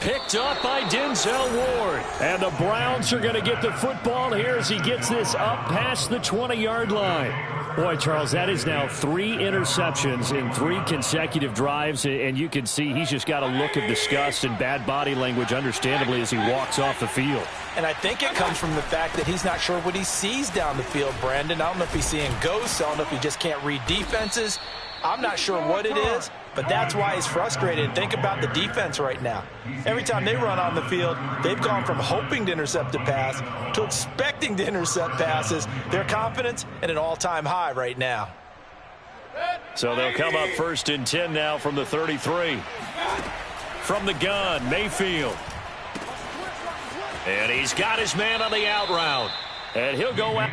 Picked up by Denzel Ward. And the Browns are going to get the football here as he gets this up past the 20-yard line. Boy, Charles, that is now 3 interceptions in 3 consecutive drives, and you can see he's just got a look of disgust and bad body language, understandably, as he walks off the field.
And I think it comes from the fact that he's not sure what he sees down the field, Brandon. I don't know if he's seeing ghosts. I don't know if he just can't read defenses. I'm not sure what it is, but that's why he's frustrated. Think about the defense right now. Every time they run on the field, they've gone from hoping to intercept a pass to expecting to intercept passes. Their confidence at an all-time high right now.
So they'll come up 1st and 10 now from the 33. From the gun, Mayfield. And he's got his man on the out route. And he'll go out.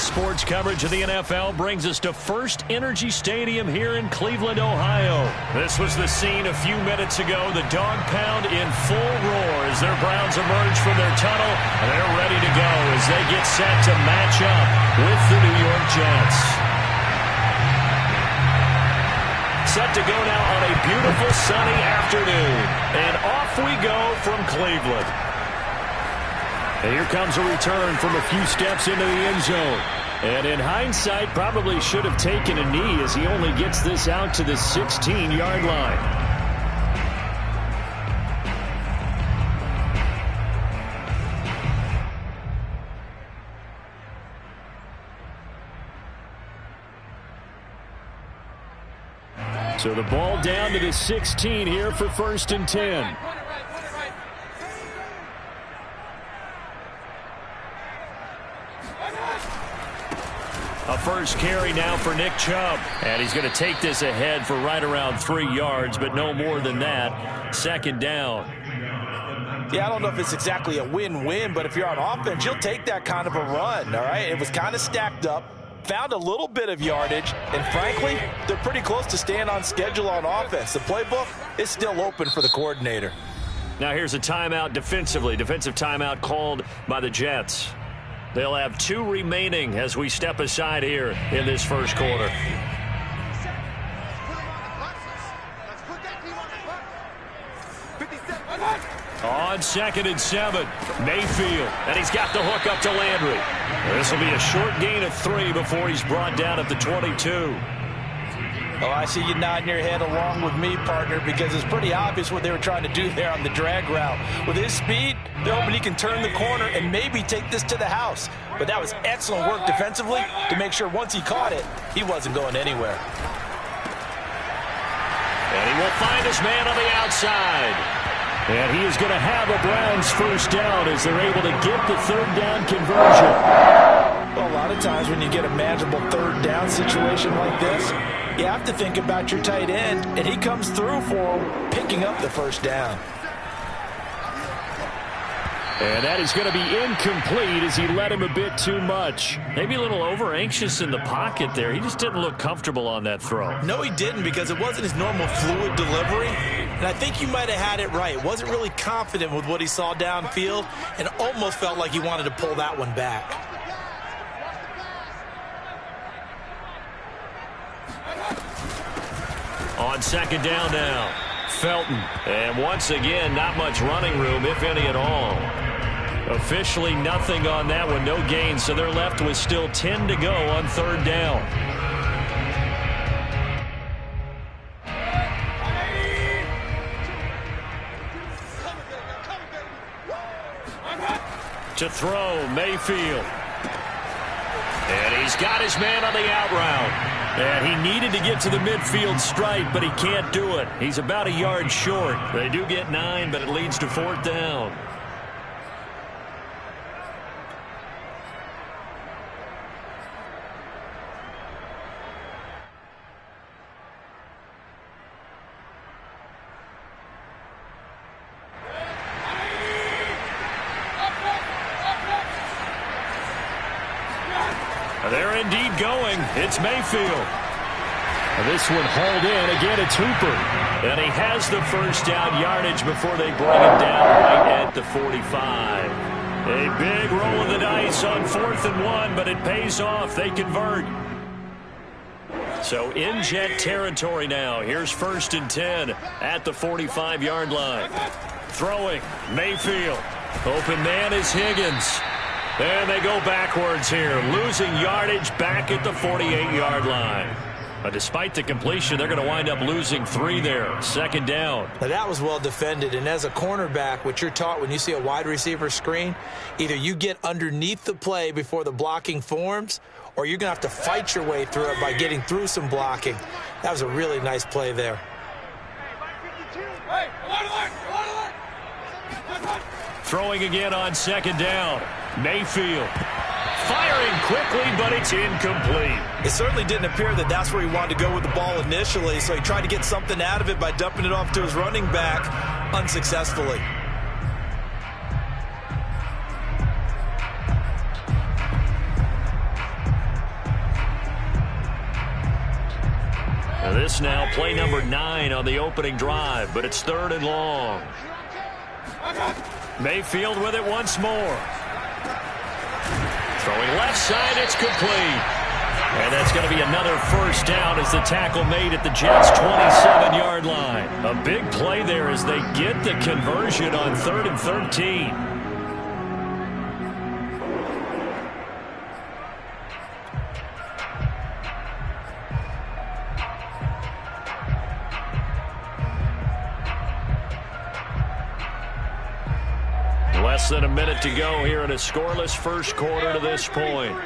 sports coverage of the NFL brings us to First Energy Stadium here in Cleveland, Ohio. This was the scene a few minutes ago. The dog pound in full roar as their Browns emerge from their tunnel. And they're ready to go as they get set to match up with the New York Jets. Set to go now on a beautiful sunny afternoon. And off we go from Cleveland. And here comes a return from a few steps into the end zone. And in hindsight, probably should have taken a knee as he only gets this out to the 16-yard line. So the ball down to the 16 here for 1st and 10. A first carry now for Nick Chubb. And he's going to take this ahead for right around 3 yards, but no more than that. 2nd down.
Yeah, I don't know if it's exactly a win-win, but if you're on offense, you'll take that kind of a run, all right? It was kind of stacked up, found a little bit of yardage, and frankly, they're pretty close to staying on schedule on offense. The playbook is still open for the coordinator.
Now here's a timeout defensively. Defensive timeout called by the Jets. They'll have 2 remaining as we step aside here in this first quarter. On 2nd and 7, Mayfield, and he's got the hook up to Landry. This will be a short gain of 3 before he's brought down at the 22.
Oh, I see you nodding your head along with me, partner, because it's pretty obvious what they were trying to do there on the drag route. With his speed, they're hoping he can turn the corner and maybe take this to the house. But that was excellent work defensively to make sure once he caught it, he wasn't going anywhere.
And he will find his man on the outside. And he is going to have a Browns first down as they're able to get the 3rd down conversion.
Well, a lot of times when you get a manageable 3rd down situation like this, you have to think about your tight end, and he comes through for him, picking up the 1st down.
And that is going to be incomplete as he led him a bit too much. Maybe a little over-anxious in the pocket there. He just didn't look comfortable on that throw.
No, he didn't, because it wasn't his normal fluid delivery. And I think you might have had it right. Wasn't really confident with what he saw downfield and almost felt like he wanted to pull that one back.
On 2nd down now, Felton. And once again, not much running room, if any at all. Officially nothing on that one, no gain, so they're left with still 10 to go on 3rd down. To throw, Mayfield. And he's got his man on the out route. And he needed to get to the midfield stripe, but he can't do it. He's about a yard short. They do get 9, but it leads to 4th down. They're indeed going. It's Mayfield. This one hauled in. Again, it's Hooper. And he has the first down yardage before they bring him down right at the 45. A big roll of the dice on 4th and 1, but it pays off. They convert. So in Jet territory now. Here's 1st and 10 at the 45-yard line. Throwing, Mayfield. Open man is Higgins. And they go backwards here, losing yardage back at the 48-yard line. But despite the completion, they're going to wind up losing 3 there. 2nd down.
Now that was well defended, and as a cornerback, what you're taught when you see a wide receiver screen, either you get underneath the play before the blocking forms, or you're going to have to fight your way through it by getting through some blocking. That was a really nice play there.
Throwing again on 2nd down. Mayfield firing quickly, but it's incomplete.
It certainly didn't appear that that's where he wanted to go with the ball initially, so he tried to get something out of it by dumping it off to his running back unsuccessfully.
This now play number 9 on the opening drive, but it's 3rd and long. Mayfield with it once more. Throwing left side, it's complete. And that's going to be another first down as the tackle made at the Jets' 27-yard line. A big play there as they get the conversion on 3rd and 13. Less than a minute to go here in a scoreless first quarter to this point.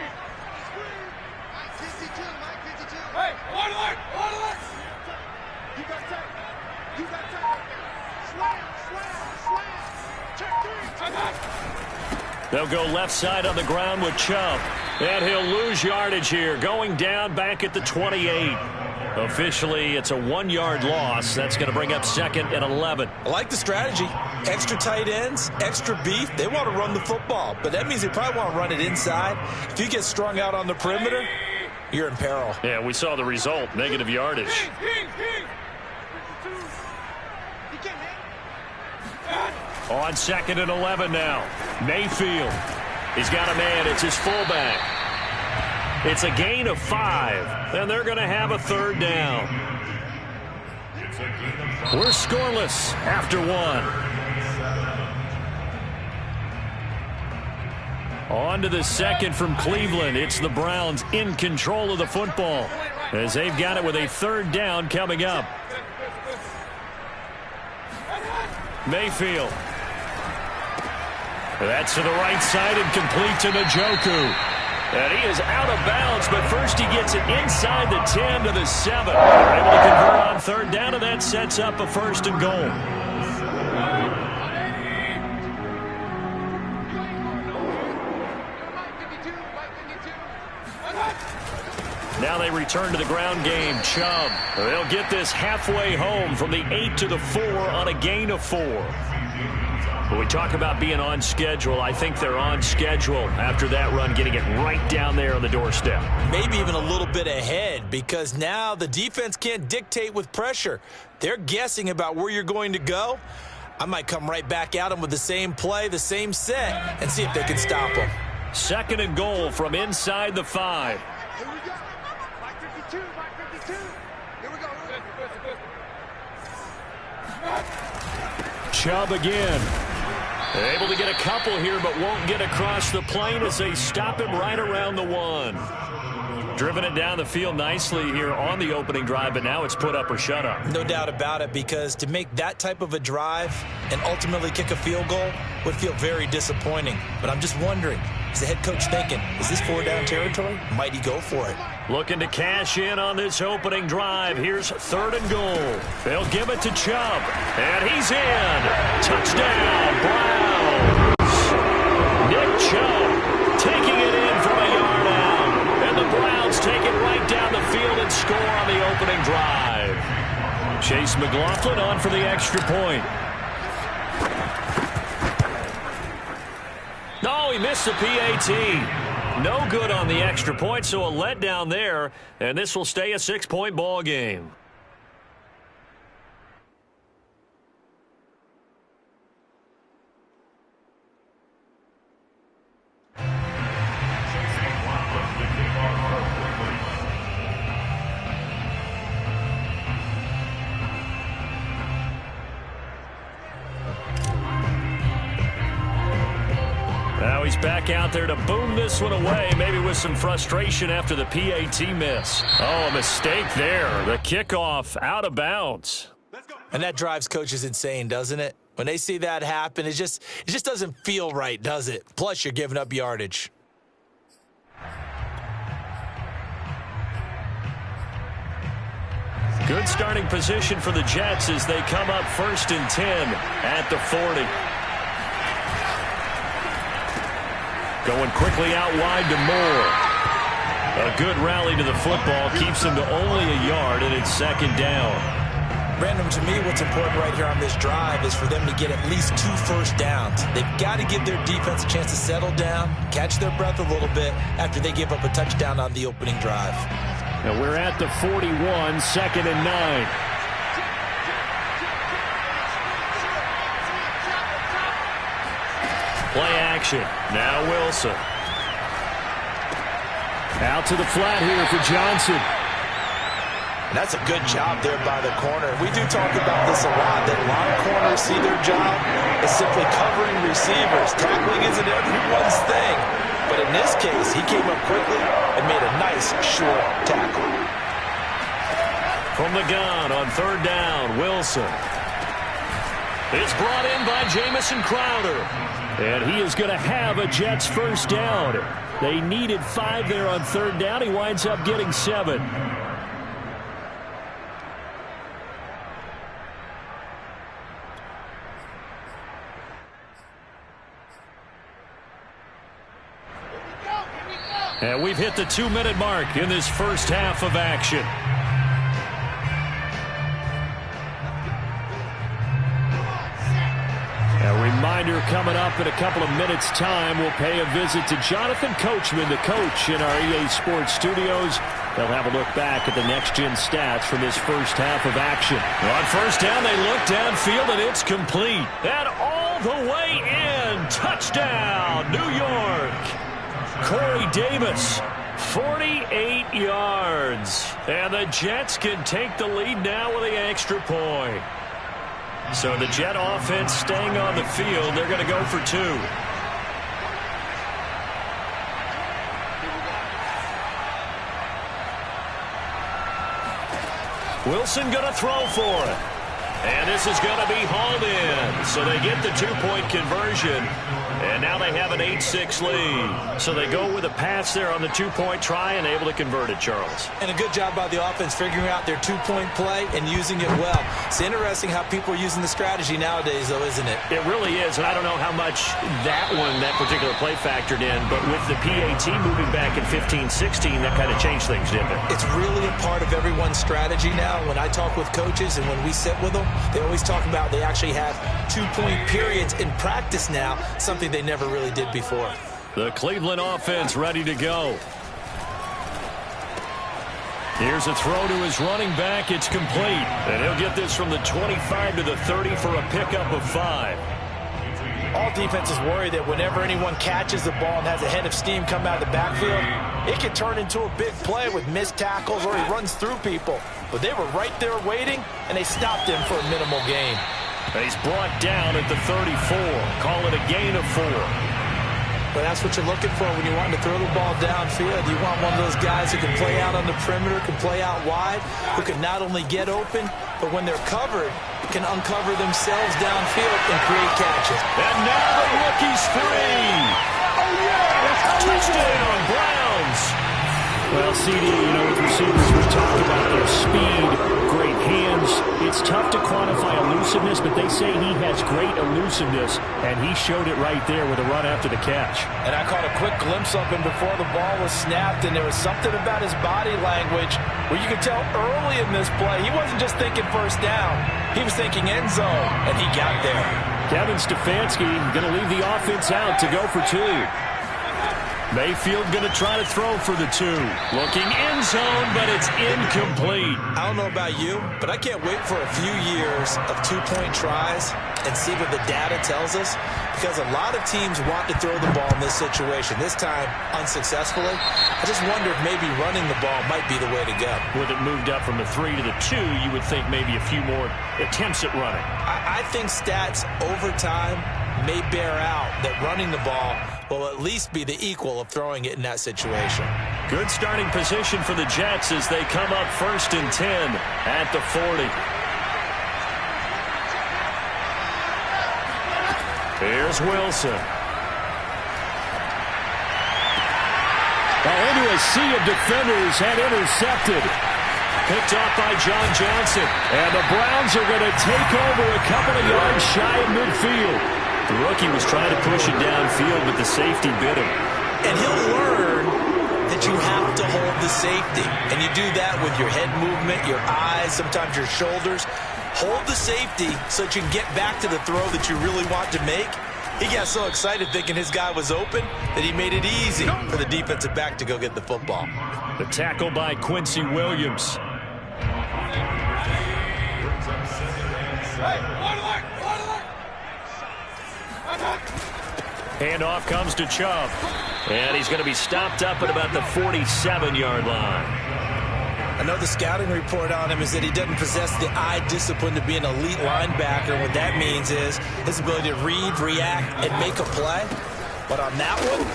They'll go left side on the ground with Chubb. And he'll lose yardage here, going down back at the 28. Officially, it's a 1-yard loss. That's going to bring up 2nd and 11.
I like the strategy. Extra tight ends, extra beef. They want to run the football, but that means they probably want to run it inside. If you get strung out on the perimeter, you're in peril.
Yeah, we saw the result, negative yardage. On 2nd and 11 now. Mayfield. He's got a man. It's his fullback. It's a gain of 5, and they're going to have a 3rd down. We're scoreless after 1. On to the 2nd from Cleveland. It's the Browns in control of the football as they've got it with a 3rd down coming up. Mayfield. That's to the right side and complete to Njoku. And he is out of bounds, but first he gets it inside the 10 to the 7. They're able to convert on 3rd down, and that sets up a 1st and goal. Now they return to the ground game. Chubb. They'll get this halfway home from the 8 to the 4 on a gain of 4. When we talk about being on schedule, I think they're on schedule after that run, getting it right down there on the doorstep.
Maybe even a little bit ahead, because now the defense can't dictate with pressure. They're guessing about where you're going to go. I might come right back at them with the same play, the same set, and see if they can stop them.
2nd and goal from inside the 5.
Here we go. Mike 52, Mike 52. Here we go.
Chubb again. They're able to get a couple here, but won't get across the plane as they stop him right around the 1. Driven it down the field nicely here on the opening drive, but now it's put up or shut up.
No doubt about it, because to make that type of a drive and ultimately kick a field goal would feel very disappointing. But I'm just wondering, is the head coach thinking, is this 4-down territory? Might he go for it?
Looking to cash in on this opening drive. Here's 3rd and goal. They'll give it to Chubb, and he's in. Touchdown, Browns. Nick Chubb taking it in from a yard out, and the Browns take it right down the field and score on the opening drive. Chase McLaughlin on for the extra point. No, he missed the PAT. No good on the extra point, so a letdown there, and this will stay a 6-point ball game. Now he's back out there to boom this one away, maybe with some frustration after the PAT miss. Oh, a mistake there. The kickoff out of bounds.
And that drives coaches insane, doesn't it? When they see that happen, it just doesn't feel right, does it? Plus, you're giving up yardage.
Good starting position for the Jets as they come up 1st and 10 at the 40. Going quickly out wide to Moore. A good rally to the football keeps him to only a yard, and it's 2nd down.
Brandon, to me, what's important right here on this drive is for them to get at least 2 first downs. They've got to give their defense a chance to settle down, catch their breath a little bit after they give up a touchdown on the opening drive.
And we're at the 41, 2nd and 9. Play action. Now Wilson. Out to the flat here for Johnson.
And that's a good job there by the corner. We do talk about this a lot, that a lot of corners see their job as simply covering receivers. Tackling isn't everyone's thing. But in this case, he came up quickly and made a nice, short tackle.
From the gun on 3rd down, Wilson. It's brought in by Jamison Crowder. And he is going to have a Jets first down. They needed 5 there on 3rd down. He winds up getting 7. And we've hit the 2-minute mark in this first half of action. A reminder coming up in a couple of minutes' time. We'll pay a visit to Jonathan Coachman, the coach in our EA Sports studios. They'll have a look back at the next-gen stats from this first half of action. On 1st down, they look downfield, and it's complete. And all the way in. Touchdown, New York. Corey Davis, 48 yards. And the Jets can take the lead now with the extra point. So the Jet offense staying on the field. They're going to go for 2. Wilson going to throw for it. And this is going to be hauled in. So they get the 2-point conversion. And now they have an 8-6 lead. So they go with a pass there on the 2-point try and able to convert it, Charles.
And a good job by the offense figuring out their 2-point play and using it well. It's interesting how people are using the strategy nowadays, though, isn't it?
It really is. And I don't know how much that particular play factored in. But with the PAT moving back in 15-16, that kind of changed things, didn't it?
It's really a part of everyone's strategy now. When I talk with coaches and when we sit with them, they always talk about they actually have 2-point periods in practice now, something they never really did before.
The Cleveland offense ready to go. Here's a throw to his running back. It's complete. And he'll get this from the 25 to the 30 for a pickup of 5.
All defenses worry that whenever anyone catches the ball and has a head of steam come out of the backfield, it can turn into a big play with missed tackles or he runs through people. But they were right there waiting, and they stopped him for a minimal gain.
He's brought down at the 34. Call it a gain of 4.
But that's what you're looking for when you want to throw the ball downfield. You want one of those guys who can play out on the perimeter, can play out wide, who can not only get open, but when they're covered, can uncover themselves downfield and create catches.
And now the rookie's free. Touchdown, Browns. Well, CD, with receivers, we talked about their speed, great hands. It's tough to quantify elusiveness, but they say he has great elusiveness, and he showed it right there with a run after the catch.
And I caught a quick glimpse of him before the ball was snapped, and there was something about his body language where you could tell early in this play, he wasn't just thinking first down. He was thinking end zone, and he got there.
Kevin Stefanski going to leave the offense out to go for 2. Mayfield going to try to throw for the 2. Looking end zone, but it's incomplete.
I don't know about you, but I can't wait for a few years of 2-point tries and see what the data tells us, because a lot of teams want to throw the ball in this situation, this time unsuccessfully. I just wonder if maybe running the ball might be the way to go.
With it moved up from the 3 to the 2, you would think maybe a few more attempts at running.
I think stats over time may bear out that running the ball will at least be the equal of throwing it in that situation.
Good starting position for the Jets as they come up 1st and 10 at the 40. Here's Wilson. Into a sea of defenders and intercepted. Picked off by John Johnson. And the Browns are going to take over a couple of yards shy of midfield. The rookie was trying to push it downfield, but the safety bit him.
And he'll learn that you have to hold the safety. And you do that with your head movement, your eyes, sometimes your shoulders. Hold the safety so that you can get back to the throw that you really want to make. He got so excited thinking his guy was open that he made it easy for the defensive back to go get the football.
The tackle by Quincy Williams. Handoff comes to Chubb. And he's going to be stopped up at about the 47-yard line.
I know the scouting report on him is that he doesn't possess the eye discipline to be an elite linebacker. What that means is his ability to read, react, and make a play. But on that one,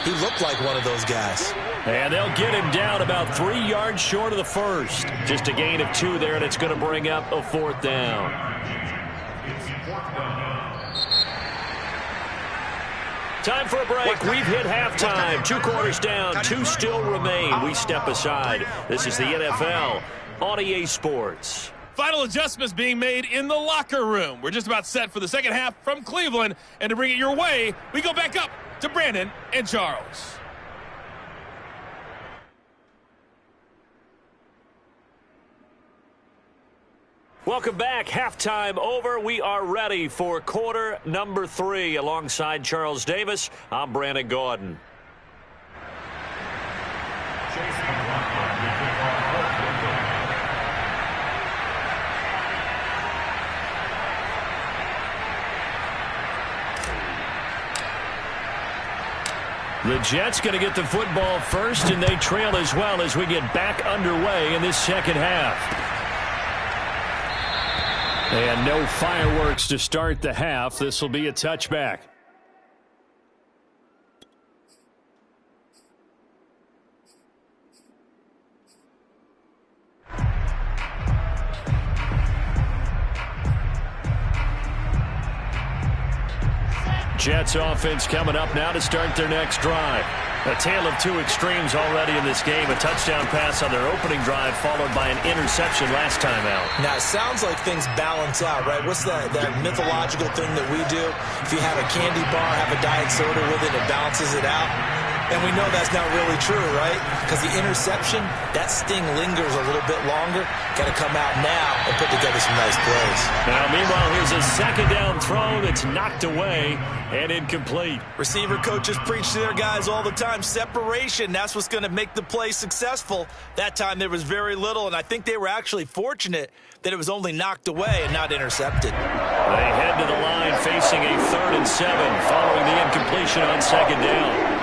he looked like one of those guys.
And they'll get him down about 3 yards short of the first. Just a gain of 2 there, and it's going to bring up a 4th down. Time for a break. We've hit halftime. 2 quarters down, 2 still remain. We step aside. This is the NFL on EA Sports.
Final adjustments being made in the locker room. We're just about set for the second half from Cleveland. And to bring it your way, we go back up to Brandon and Charles.
Welcome back. Halftime over. We are ready for quarter number 3. Alongside Charles Davis, I'm Brandon Gaudin. The Jets going to get the football first, and they trail as well as we get back underway in this second half. And no fireworks to start the half. This will be a touchback. Jets offense coming up now to start their next drive. A tale of 2 extremes already in this game. A touchdown pass on their opening drive followed by an interception last time out.
Now, it sounds like things balance out, right? What's that mythological thing that we do? If you have a candy bar, have a diet soda with it, it balances it out. And we know that's not really true, right? Because the interception, that sting lingers a little bit longer. Got to come out now and put together some nice plays.
Now, meanwhile, here's a second down throw that's knocked away and incomplete.
Receiver coaches preach to their guys all the time. Separation, that's what's going to make the play successful. That time there was very little, and I think they were actually fortunate that it was only knocked away and not intercepted.
They head to the line facing a 3rd and 7 following the incompletion on second down.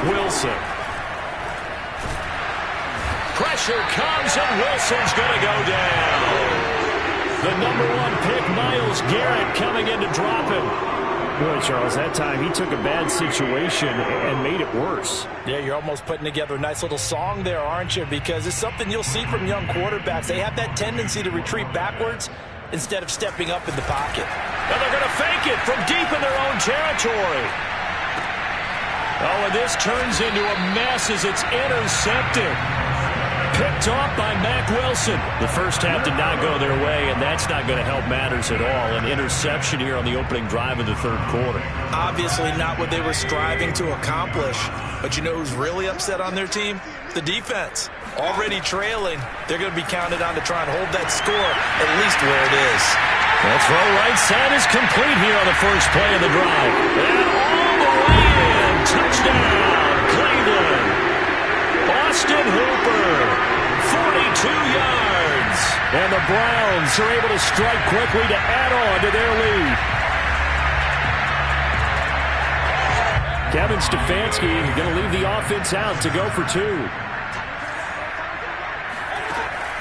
Wilson. Pressure comes, and Wilson's going to go down. The #1 pick, Myles Garrett, coming in to drop him.
Boy, Charles, that time he took a bad situation and made it worse.
Yeah, you're almost putting together a nice little song there, aren't you? Because it's something you'll see from young quarterbacks. They have that tendency to retreat backwards instead of stepping up in the pocket.
And they're going to fake it from deep in their own territory. Oh, and this turns into a mess as it's intercepted. Picked off by Mack Wilson. The first half did not go their way, and that's not going to help matters at all. An interception here on the opening drive of the 3rd quarter.
Obviously not what they were striving to accomplish. But you know who's really upset on their team? The defense. Already trailing. They're going to be counted on to try and hold that score at least where it is.
That throw right side is complete here on the first play of the drive. And all the way in. Touchdown, Cleveland. Austin Hooper, 42 yards. And the Browns are able to strike quickly to add on to their lead. Kevin Stefanski going to leave the offense out to go for 2.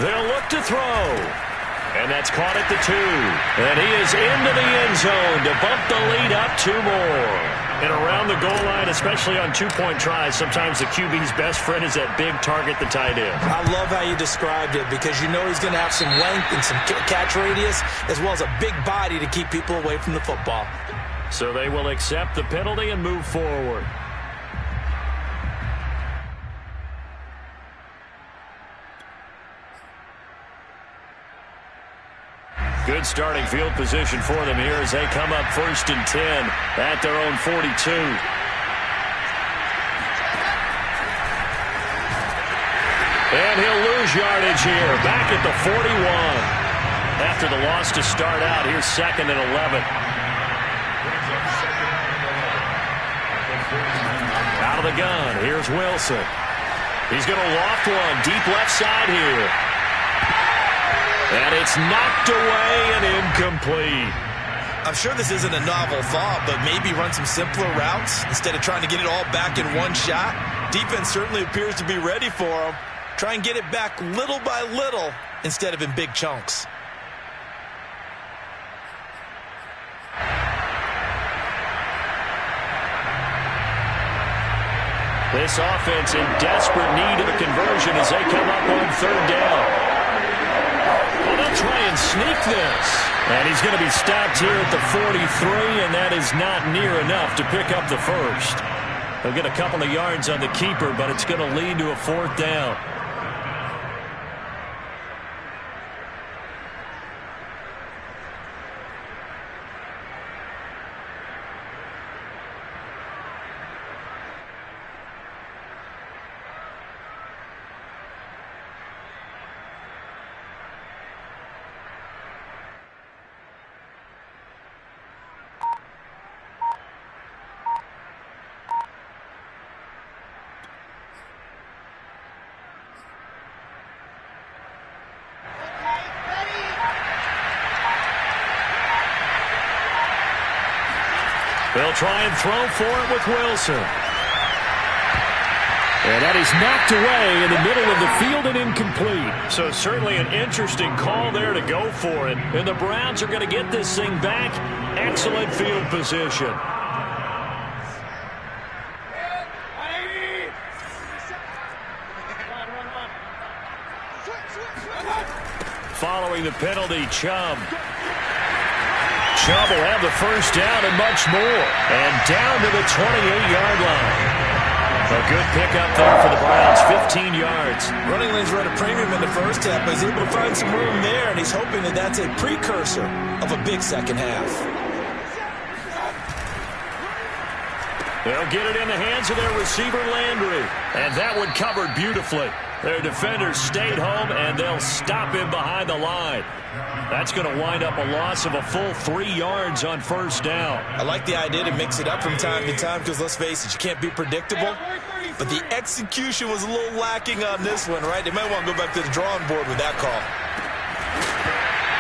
They'll look to throw. And that's caught at the 2. And he is into the end zone to bump the lead up 2 more. And around the goal line, especially on 2-point tries, sometimes the QB's best friend is that big target, the tight end.
I love how you described it because you know he's going to have some length and some catch radius as well as a big body to keep people away from the football.
So they will accept the penalty and move forward. Good starting field position for them here as they come up 1st and 10 at their own 42. And he'll lose yardage here, back at the 41. After the loss to start out, here's 2nd and 11. Out of the gun, here's Wilson. He's going to loft one deep left side here. And it's knocked away and incomplete.
I'm sure this isn't a novel thought, but maybe run some simpler routes instead of trying to get it all back in one shot. Defense certainly appears to be ready for him. Try and get it back little by little instead of in big chunks.
This offense in desperate need of a conversion as they come up on 3rd down. Well, they'll try and sneak this. And he's going to be stopped here at the 43, and that is not near enough to pick up the first. They'll get a couple of yards on the keeper, but it's going to lead to a 4th down. They'll try and throw for it with Wilson. And that is knocked away in the middle of the field and incomplete. So certainly an interesting call there to go for it. And the Browns are going to get this thing back. Excellent field position. Following the penalty, Chubb. Chubb will have the first down and much more. And down to the 28-yard line. A good pickup there for the Browns, 15 yards.
Running lanes were at a premium in the first half, but he's able to find some room there, and he's hoping that that's a precursor of a big second half.
They'll get it in the hands of their receiver, Landry. And that one covered beautifully. Their defenders stayed home, and they'll stop him behind the line. That's going to wind up a loss of a full 3 yards on first down.
I like the idea to mix it up from time to time because, let's face it, you can't be predictable. But the execution was a little lacking on this one, right? They might want to go back to the drawing board with that call.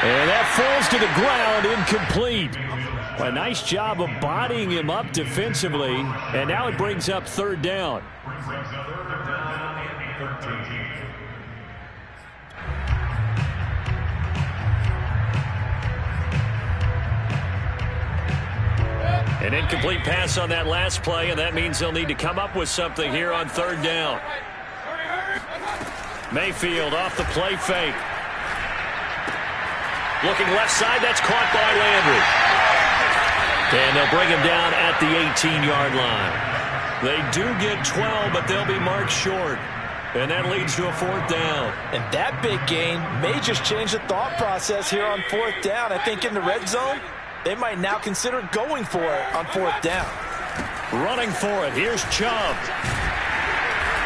And that falls to the ground, incomplete. A nice job of bodying him up defensively. And now it brings up 3rd down. An incomplete pass on that last play, and that means they'll need to come up with something here on 3rd down. Mayfield off the play fake. Looking left side, that's caught by Landry. And they'll bring him down at the 18-yard line. They do get 12, but they'll be marked short. And that leads to a 4th down.
And that big gain may just change the thought process here on 4th down. I think in the red zone, they might now consider going for it on 4th down.
Running for it. Here's Chubb.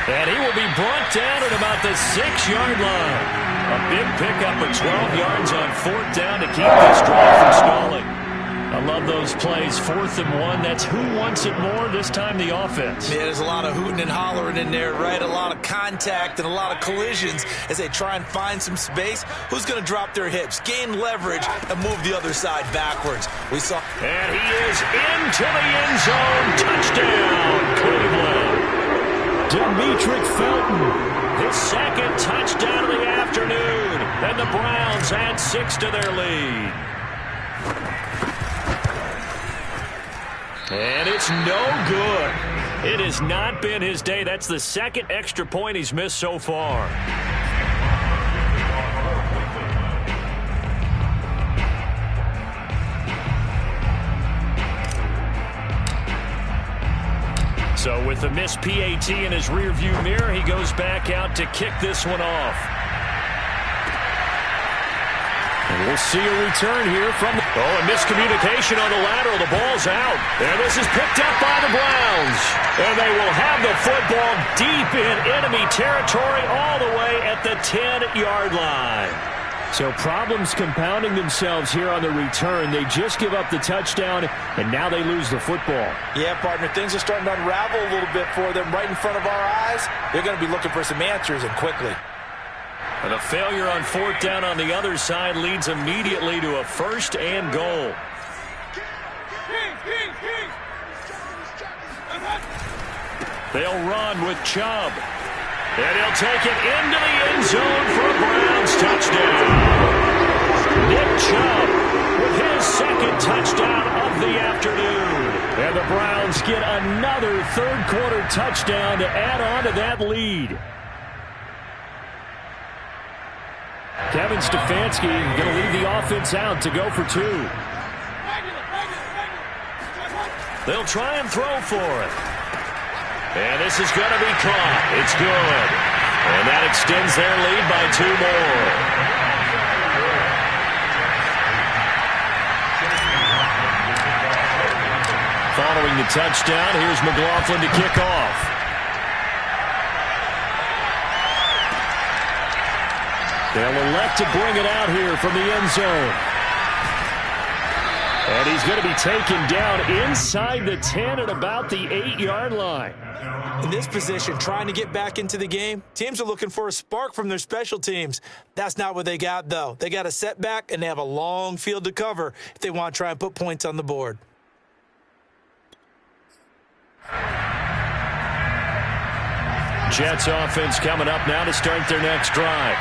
And he will be brought down at about the 6-yard line. A big pickup of 12 yards on 4th down to keep this drive from stalling. I love those plays. 4th and 1. That's who wants it more, this time the offense.
Yeah, there's a lot of hooting and hollering in there, right? A lot of contact and a lot of collisions as they try and find some space. Who's going to drop their hips, gain leverage, and move the other side backwards? We saw.
And he is into the end zone. Touchdown, Cleveland. Demetric Felton, his 2nd touchdown of the afternoon. And the Browns add 6 to their lead. And it's no good. It has not been his day. That's the 2nd extra point he's missed so far. So with the missed PAT in his rearview mirror, he goes back out to kick this one off. And we'll see a return here from the... Oh, a miscommunication on the lateral. The ball's out. And this is picked up by the Browns. And they will have the football deep in enemy territory all the way at the 10-yard line.
So problems compounding themselves here on the return. They just give up the touchdown, and now they lose the football.
Yeah, partner, things are starting to unravel a little bit for them right in front of our eyes. They're going to be looking for some answers, and quickly.
And a failure on fourth down on the other side leads immediately to a first and goal. They'll run with Chubb. And he'll take it into the end zone for a Browns touchdown. Nick Chubb with his second touchdown of the afternoon. And the Browns get another third-quarter touchdown to add on to that lead. Kevin Stefanski going to leave the offense out to go for two. They'll try and throw for it. And this is going to be caught. It's good. And that extends their lead by 2 more. Following the touchdown, here's McLaughlin to kick off. They'll elect to bring it out here from the end zone. And he's going to be taken down inside the 10 at about the 8-yard line.
In this position, trying to get back into the game, teams are looking for a spark from their special teams. That's not what they got, though. They got a setback, and they have a long field to cover if they want to try and put points on the board.
Jets offense coming up now to start their next drive.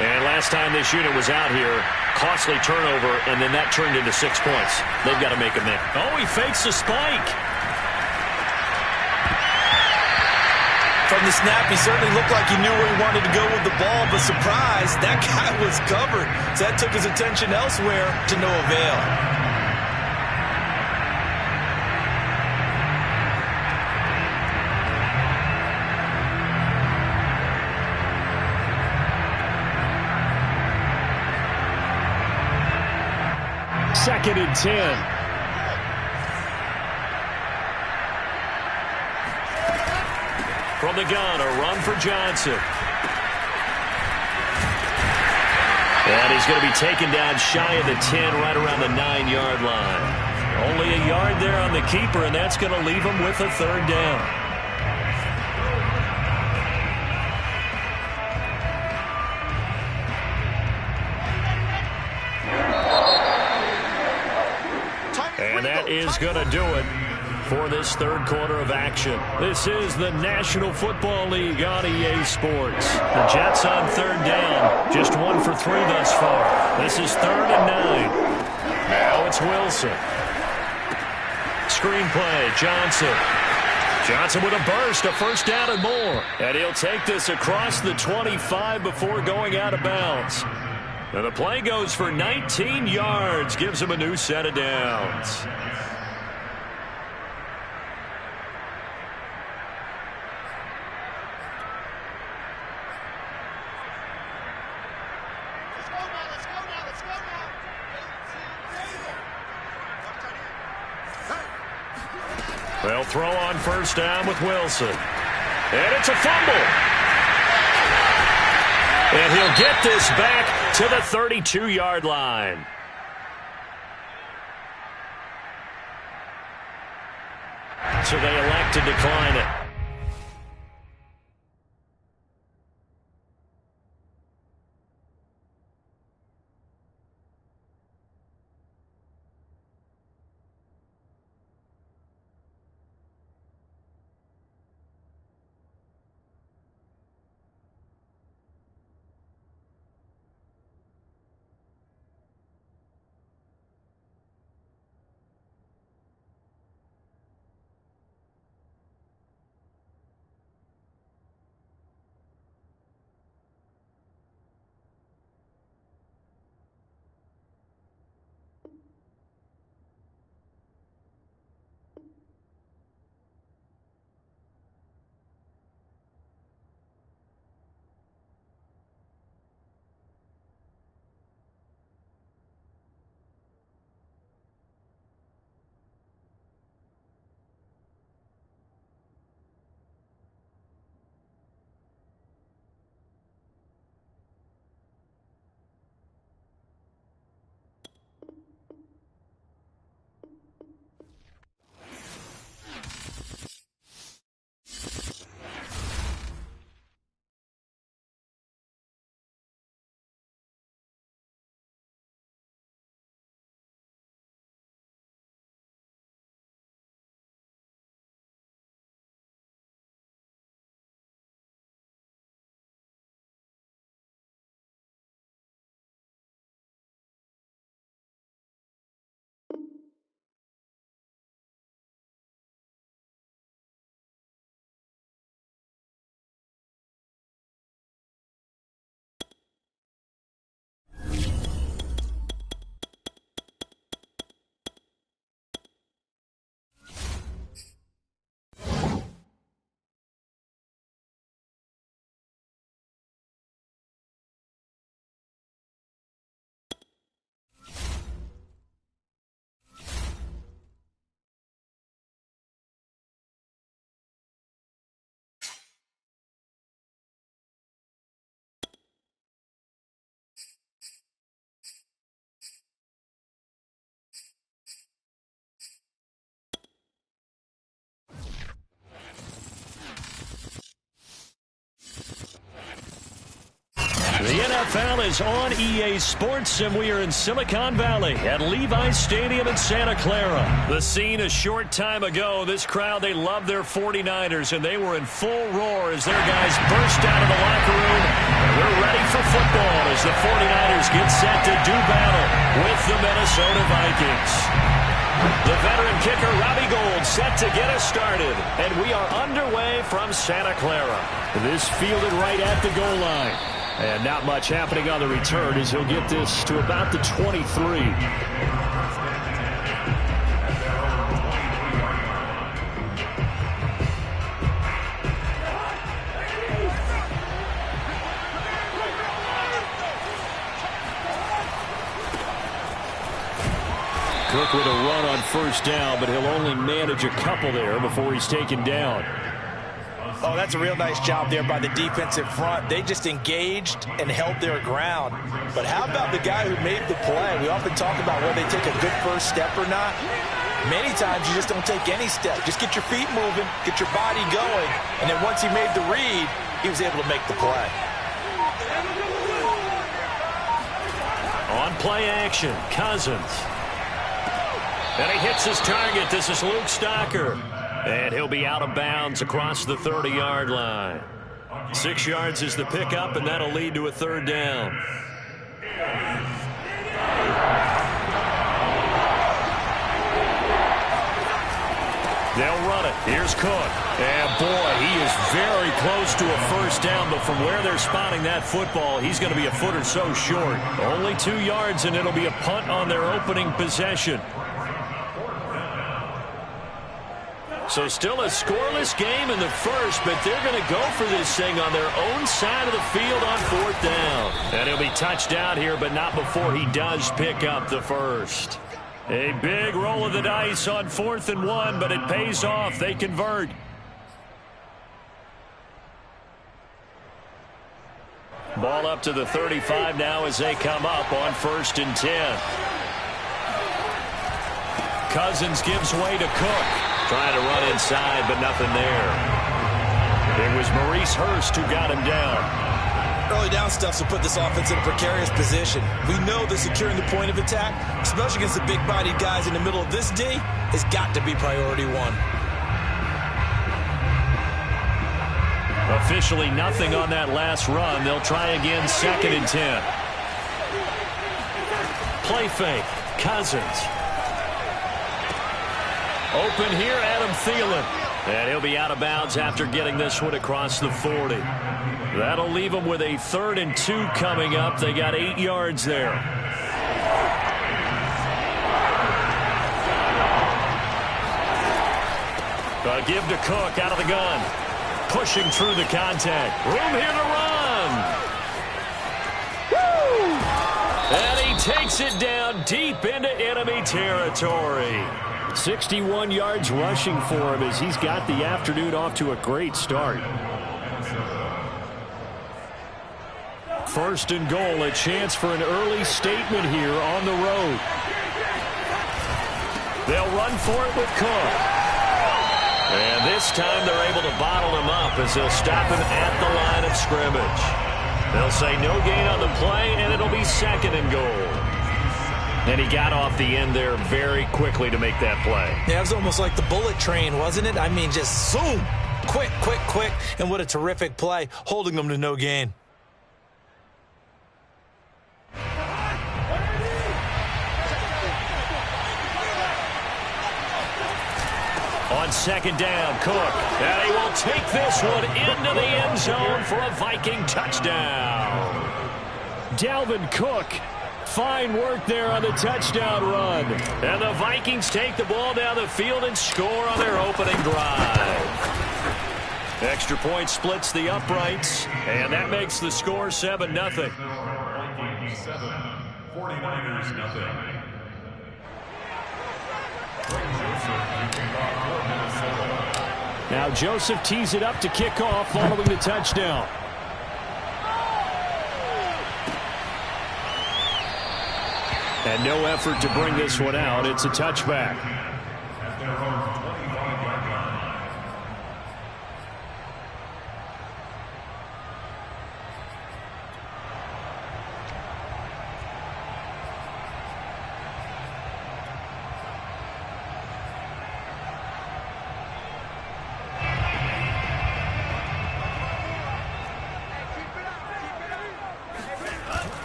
And last time this unit was out here, costly turnover, and then that turned into 6 points. They've got to make them in. Oh, he fakes the spike.
From the snap, he certainly looked like he knew where he wanted to go with the ball, but surprise, that guy was covered. So that took his attention elsewhere to no avail.
Second and 10.
From the gun, a run for Johnson. And he's going to be taken down shy of the 10, right around the 9-yard line. Only a yard there on the keeper, and that's going to leave him with a third down. And that is going to do it for this third quarter of action. This is the National Football League on EA Sports. The Jets on third down, just 1 for 3 thus far. This is 3rd and 9. Now it's Wilson. Screenplay, Johnson. Johnson with a burst, a first down and more. And he'll take this across the 25 before going out of bounds. And the play goes for 19 yards, gives him a new set of downs. They'll throw on first down with Wilson. And it's a fumble. And he'll get this back to the 32-yard line. So they elect to decline it. The NFL is on EA Sports, and we are in Silicon Valley at Levi's Stadium in Santa Clara. The scene a short time ago. This crowd, they love their 49ers, and they were in full roar as their guys burst out of the locker room. And we're ready for football as the 49ers get set to do battle with the Minnesota Vikings. The veteran kicker, Robbie Gould, set to get us started. And we are underway from Santa Clara.
This fielded right at the goal line. And not much happening on the return as he'll get this to about the 23. Cook with a run on first down, but he'll only manage a couple there before he's taken down.
Oh, that's a real nice job there by the defensive front. They just engaged and held their ground. But how about the guy who made the play? We often talk about whether they take a good first step or not. Many times you just don't take any step. Just get your feet moving, get your body going, and then once he made the read, he was able to make the play.
On play action, Cousins. And he hits his target. This is Luke Stocker. And he'll be out of bounds across the 30-yard line. 6 yards is the pickup, and that'll lead to a third down. They'll run it. Here's Cook. And, boy, he is very close to a first down, but from where they're spotting that football, he's going to be a foot or so short. Only 2 yards, and it'll be a punt on their opening possession. So still a scoreless game in the first, but they're going to go for this thing on their own side of the field on fourth down. And he'll be touched out here, but not before he does pick up the first. A big roll of the dice on 4th and 1, but it pays off. They convert. Ball up to the 35 now as they come up on 1st and 10. Cousins gives way to Cook. Trying to run inside, but nothing there. It was Maurice Hurst who got him down.
Early down stuff will put this offense in a precarious position. We know that securing the point of attack, especially against the big-bodied guys in the middle of this D, has got to be priority one.
Officially nothing on that last run. They'll try again 2nd and 10. Play fake. Cousins. Open here, Adam Thielen. And he'll be out of bounds after getting this one across the 40. That'll leave them with a 3rd and 2 coming up. They got 8 yards there. A give to Cook out of the gun. Pushing through the contact. Room here to run. Woo! And he takes it down deep into enemy territory.
61 yards rushing for him as he's got the afternoon off to a great start.
1st and goal, a chance for an early statement here on the road. They'll run for it with Cook. And this time they're able to bottle him up as they'll stop him at the line of scrimmage. They'll say no gain on the play, and it'll be 2nd and goal. And he got off the end there very quickly to make that play.
Yeah, it was almost like the bullet train, wasn't it? I mean, just zoom. Quick, quick, quick. And what a terrific play, holding them to no gain.
On 2nd down, Cook. And he will take this one into the end zone for a Viking touchdown.
Dalvin Cook. Fine work there on the touchdown run.
And the Vikings take the ball down the field and score on their opening drive. Extra point splits the uprights, and that makes the score 7-0.
Vikings 7, 49ers nothing.
Now Joseph tees it up to kick off following the touchdown. And no effort to bring this one out. It's a touchback.
At their own 25-yard line.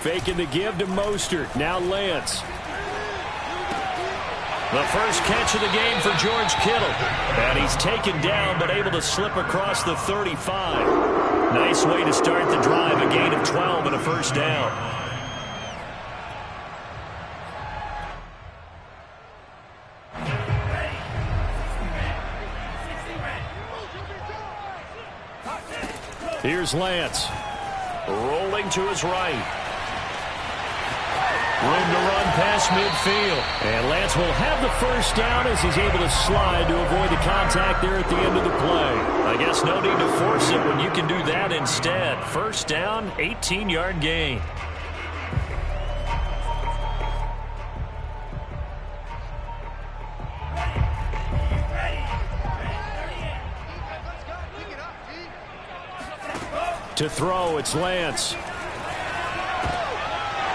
Faking the give to Mostert. Now Lance.
The first catch of the game for George Kittle. And he's taken down but able to slip across the 35. Nice way to start the drive. A gain of 12 and a first down.
Here's Lance.
Rolling to his right. Room to run past midfield.
And Lance will have the first down as he's able to slide to avoid the contact there at the end of the play.
I guess no need to force it when you can do that instead. First down, 18-yard gain.
To throw, it's Lance.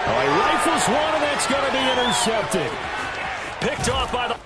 Oh, he rifles one, and that's going to be intercepted.
Picked off by the...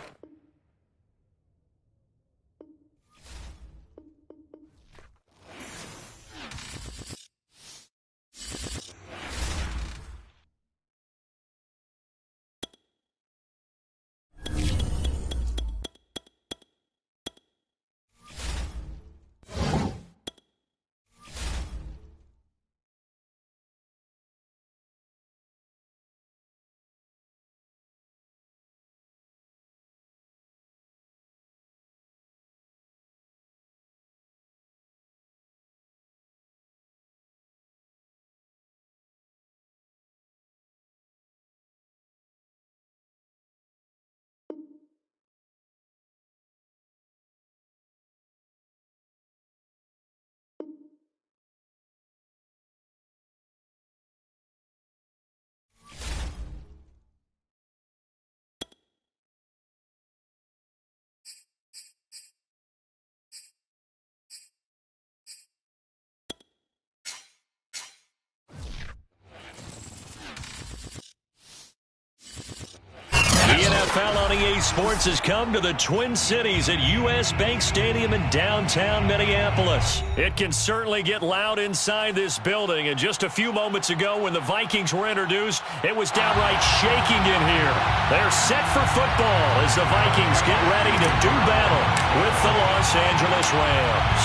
The NFL on EA Sports has come to the Twin Cities at U.S. Bank Stadium in downtown Minneapolis. It can certainly get loud inside this building, and just a few moments ago when the Vikings were introduced, it was downright shaking in here. They're set for football as the Vikings get ready to do battle with the Los Angeles Rams.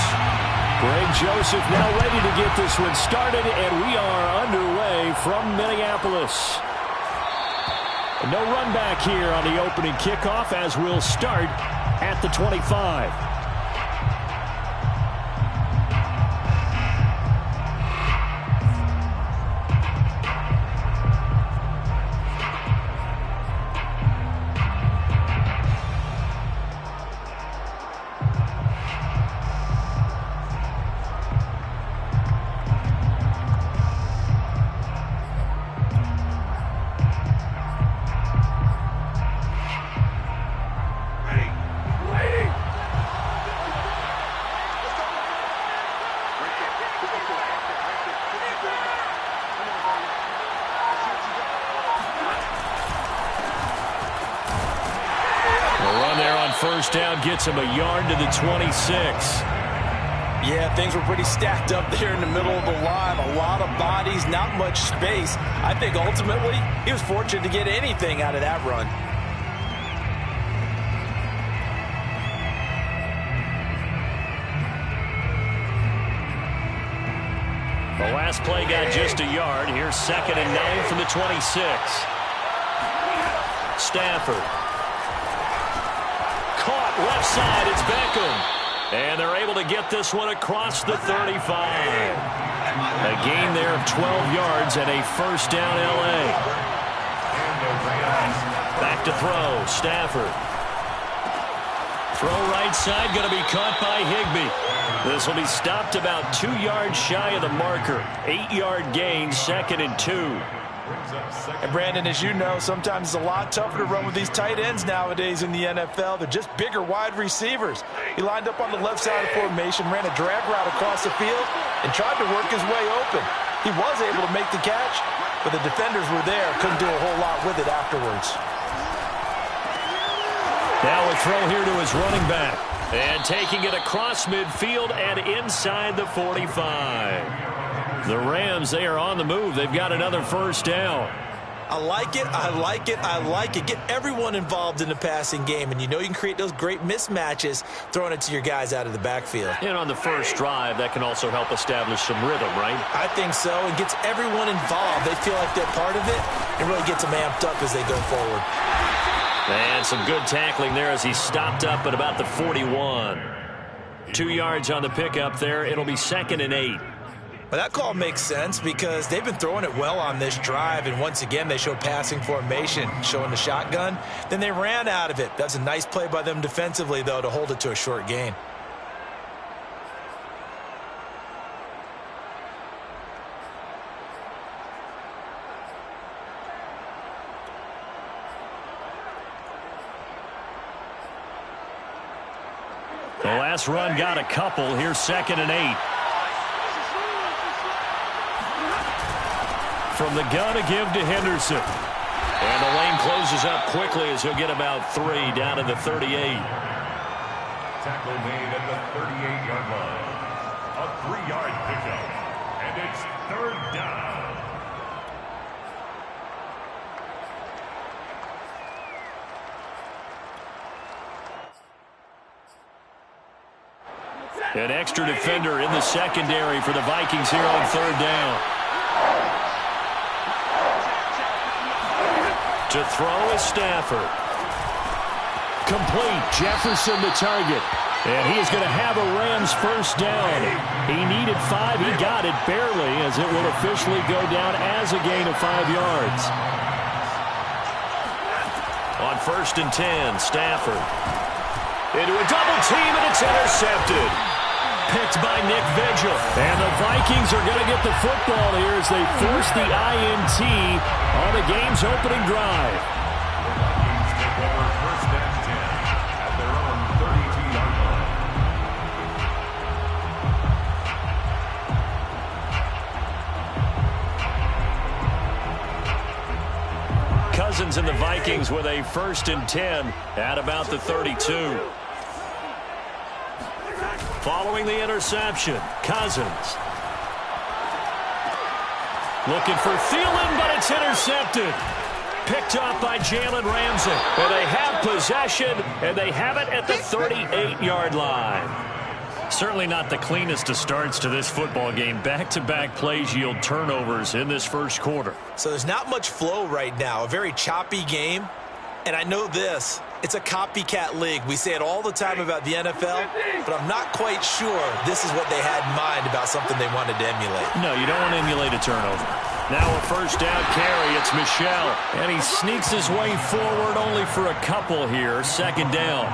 Greg Joseph now ready to get this one started, and we are underway from Minneapolis. No run back here on the opening kickoff as we'll start at the 25.
First down gets him a yard to the 26.
Yeah, things were pretty stacked up there in the middle of the line. A lot of bodies, not much space. I think ultimately he was fortunate to get anything out of that run.
The last play got just a yard. Here's 2nd and 9 from the 26. Stafford. Caught left side. It's Beckham. And they're able to get this one across the 35. A gain there of 12 yards and a first down L.A. Back to throw. Stafford. Throw right side. Going to be caught by Higbee. This will be stopped about 2 yards shy of the marker. 8-yard gain, 2nd and 2.
And Brandon, as you know, sometimes it's a lot tougher to run with these tight ends nowadays in the NFL. They're just bigger wide receivers. He lined up on the left side of formation, ran a drag route across the field, and tried to work his way open. He was able to make the catch, but the defenders were there. Couldn't do a whole lot with it afterwards.
Now a throw here to his running back. And taking it across midfield and inside the 45. The Rams, they are on the move. They've got another first down.
I like it, I like it, I like it. Get everyone involved in the passing game, and you know you can create those great mismatches throwing it to your guys out of the backfield.
And on the first drive, that can also help establish some rhythm, right?
I think so, and gets everyone involved. They feel like they're part of it, and really gets them amped up as they go forward.
And some good tackling there as he stopped up at about the 41. 2 yards on the pickup there. It'll be 2nd and 8.
Well, that call makes sense because they've been throwing it well on this drive, and once again they show passing formation, showing the shotgun. Then they ran out of it. That's a nice play by them defensively, though, to hold it to a short gain.
The last run got a couple. Here's 2nd and 8. From the gun to give to Henderson. And the lane closes up quickly as he'll get about 3 down to the 38.
Tackle made at the 38-yard line. A 3-yard pickup. And it's 3rd down.
An extra defender in the secondary for the Vikings here on 3rd down. To throw is Stafford. Complete. Jefferson the target. And he is going to have a Rams first down. He needed 5. He got it barely as it will officially go down as a gain of 5 yards. On 1st and 10, Stafford. Into a double team, and it's intercepted. Picked by Nick Vigil. And the Vikings are going to get the football here as they force the INT on the game's opening drive.
The Vikings take over 1st and 10 at their own 32-yard line.
Cousins and the Vikings with a 1st and 10 at about the 32. Following the interception, Cousins. Looking for Thielen, but it's intercepted. Picked up by Jalen Ramsey. And they have possession, and they have it at the 38-yard line. Certainly not the cleanest of starts to this football game. Back-to-back plays yield turnovers in this first quarter.
So there's not much flow right now. A very choppy game. And I know this. It's a copycat league. We say it all the time about the NFL, but I'm not quite sure this is what they had in mind about something they wanted to emulate.
No, you don't want to emulate a turnover. Now a first down carry. It's Michel. And he sneaks his way forward only for a couple here. 2nd down.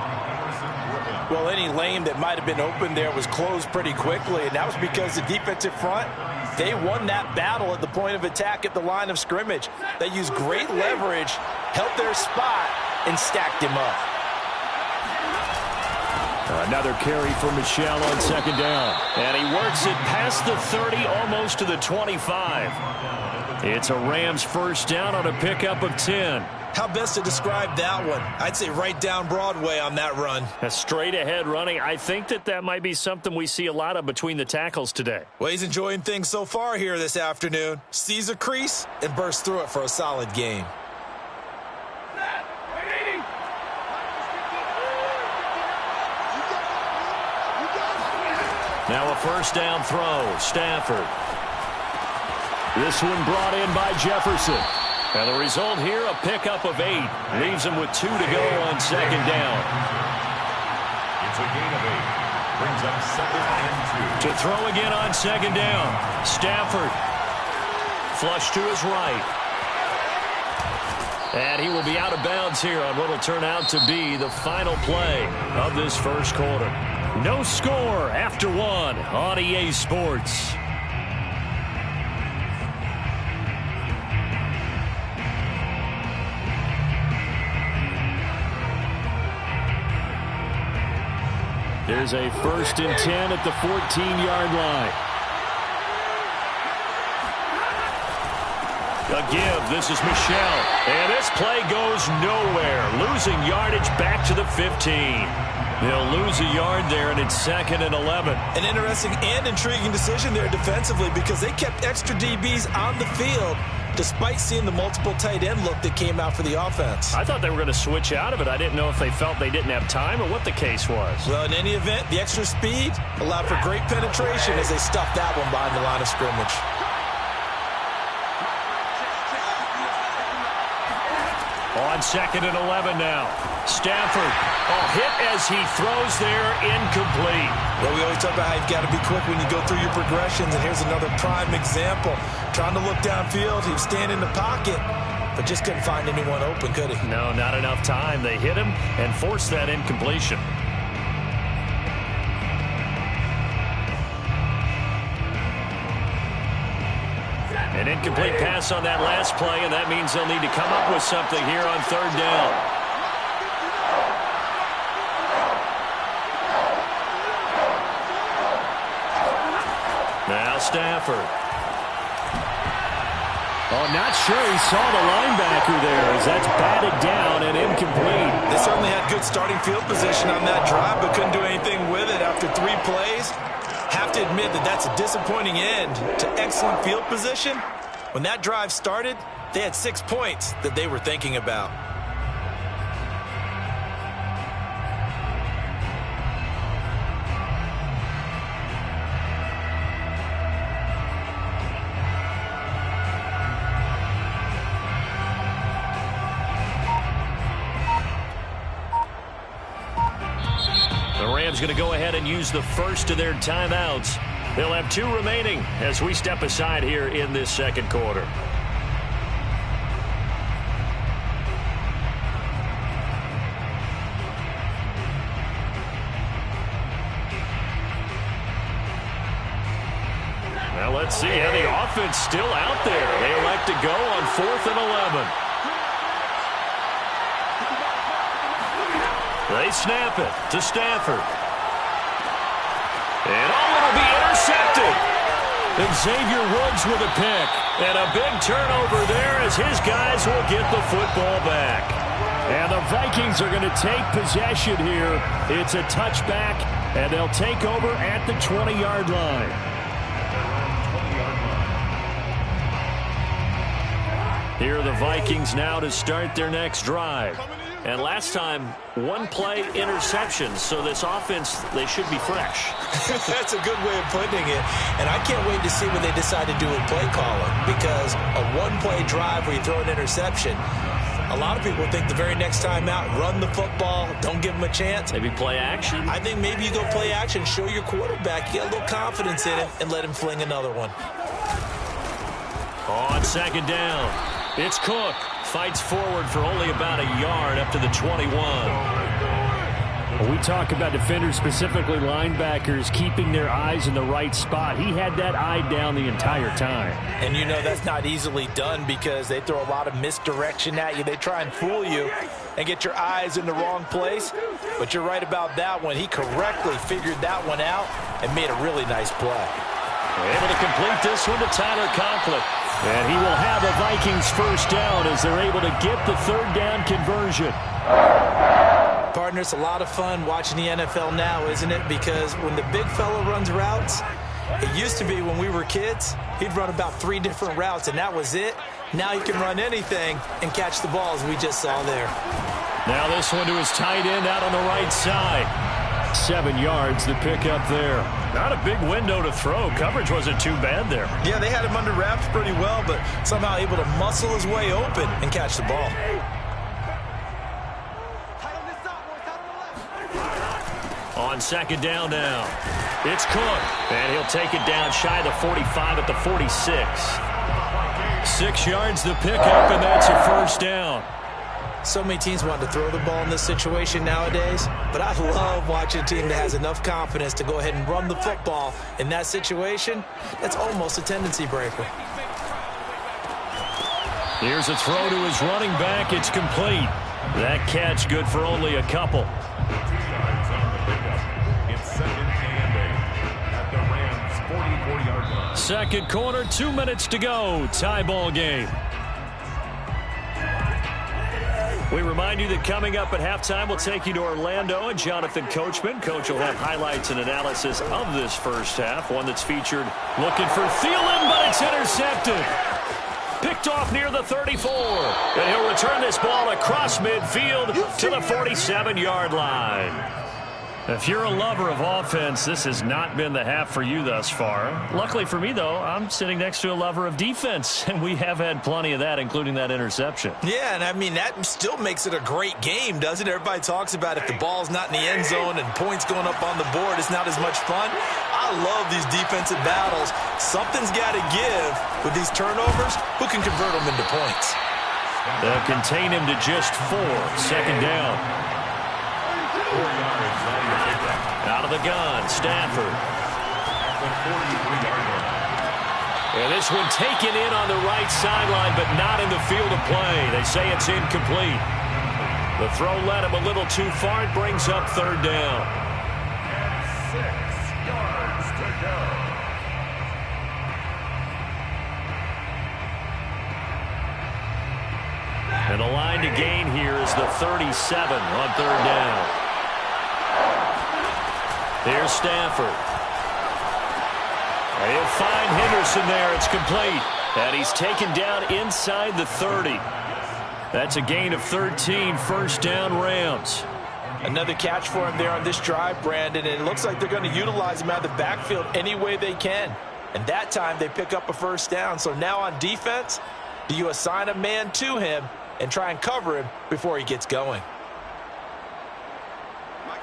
Well, any lane that might have been open there was closed pretty quickly, and that was because the defensive front, they won that battle at the point of attack at the line of scrimmage. They used great leverage, held their spot, and stacked him up.
Another carry for Michel on 2nd down. And he works it past the 30, almost to the 25. It's a Rams first down on a pickup of 10.
How best to describe that one? I'd say right down Broadway on that run.
A straight-ahead running. I think that might be something we see a lot of between the tackles today.
Well, he's enjoying things so far here this afternoon. Sees a crease and bursts through it for a solid gain.
Now a first down throw. Stafford. This one brought in by Jefferson. And the result here, a pickup of 8. Leaves him with 2 to go on 2nd down.
It's a gain of 8. Brings up 2nd and 2.
To throw again on 2nd down. Stafford. Flush to his right. And he will be out of bounds here on what will turn out to be the final play of this first quarter. No score after 1 on EA Sports. There's a 1st and 10 at the 14-yard line. A give. This is Michelle. And this play goes nowhere. Losing yardage back to the 15. They'll lose a yard there, and it's 2nd and 11.
An interesting and intriguing decision there defensively because they kept extra DBs on the field despite seeing the multiple tight end look that came out for the offense.
I thought they were going to switch out of it. I didn't know if they felt they didn't have time or what the case was.
Well, in any event, the extra speed allowed for great penetration as they stuffed that one behind the line of scrimmage.
On 2nd and 11 now. Stafford, hit as he throws there, incomplete.
Well, we always talk about how you've got to be quick when you go through your progressions, and here's another prime example. Trying to look downfield, he was standing in the pocket, but just couldn't find anyone open, could he?
No, not enough time. They hit him and forced that incompletion. An incomplete pass on that last play, and that means they'll need to come up with something here on 3rd down. Now Stafford.
Not sure he saw the linebacker there as that's batted down and incomplete.
They certainly had good starting field position on that drive, but couldn't do anything with it after 3 plays. Have to admit that that's a disappointing end to excellent field position. When that drive started, they had 6 points that they were thinking about.
Going to go ahead and use the first of their timeouts. They'll have 2 remaining as we step aside here in this 2nd quarter. Now let's see how the offense still out there. They elect to go on 4th and 11. They snap it to Stafford. And it'll be intercepted. Xavier Woods with a pick. And a big turnover there as his guys will get the football back.
And the Vikings are going to take possession here. It's a touchback, and they'll take over at the 20-yard line.
Here are the Vikings now to start their next drive. And last time, 1 play interception. So this offense, they should be fresh.
That's a good way of putting it. And I can't wait to see what they decide to do with play calling. Because a 1-play drive where you throw an interception, a lot of people think the very next time out, run the football, don't give them a chance.
Maybe play action?
I think maybe you go play action, show your quarterback, get a little confidence in him, and let him fling another one.
On 2nd down, it's Cook. Fights forward for only about a yard up to the 21.
When we talk about defenders, specifically linebackers, keeping their eyes in the right spot. He had that eye down the entire time.
And you know that's not easily done because they throw a lot of misdirection at you. They try and fool you and get your eyes in the wrong place. But you're right about that one. He correctly figured that one out and made a really nice play.
Able to complete this one to Tyler Conklin.
And he will have a Vikings first down as they're able to get the 3rd down conversion.
Partner, it's a lot of fun watching the NFL now, isn't it? Because when the big fella runs routes, it used to be when we were kids, he'd run about 3 different routes, and that was it. Now he can run anything and catch the ball, as we just saw there.
Now this one to his tight end out on the right side.
7 yards, the pickup there.
Not a big window to throw. Coverage wasn't too bad there.
Yeah, they had him under wraps pretty well, but somehow able to muscle his way open and catch the ball.
On 2nd down now, it's Cook. And he'll take it down shy of the 45 at the 46. 6 yards the pickup, and that's a first down.
So many teams want to throw the ball in this situation nowadays, but I love watching a team that has enough confidence to go ahead and run the football in that situation. That's almost a tendency breaker.
Here's a throw to his running back. It's complete. That catch good for only a couple.
2 yards on the pickup. It's 2nd and 8 at the Rams' 44-yard line.
2nd quarter, 2 minutes to go. Tie ball game. We remind you that coming up at halftime, we'll take you to Orlando and Jonathan Coachman. Coach will have highlights and analysis of this first half, one that's featured looking for Thielen, but it's intercepted. Picked off near the 34. And he'll return this ball across midfield to the 47-yard line. If you're a lover of offense, this has not been the half for you thus far. Luckily for me, though, I'm sitting next to a lover of defense, and we have had plenty of that, including that interception.
Yeah, and I mean, that still makes it a great game, doesn't it? Everybody talks about if the ball's not in the end zone and points going up on the board, it's not as much fun. I love these defensive battles. Something's got to give with these turnovers. Who can convert them into points?
They'll contain him to just 4. Second down. Out of the gun, Stafford. And this one taken in on the right sideline, but not in the field of play. They say it's incomplete. The throw led him a little too far. It brings up third down.
6 yards to go.
And the line to gain here is the 37 on third down. Here's Stafford. He'll find Henderson there. It's complete. And he's taken down inside the 30. That's a gain of 13. First down, Rams.
Another catch for him there on this drive, Brandon. And it looks like they're going to utilize him out of the backfield any way they can. And that time they pick up a first down. So now on defense, do you assign a man to him and try and cover him before he gets going?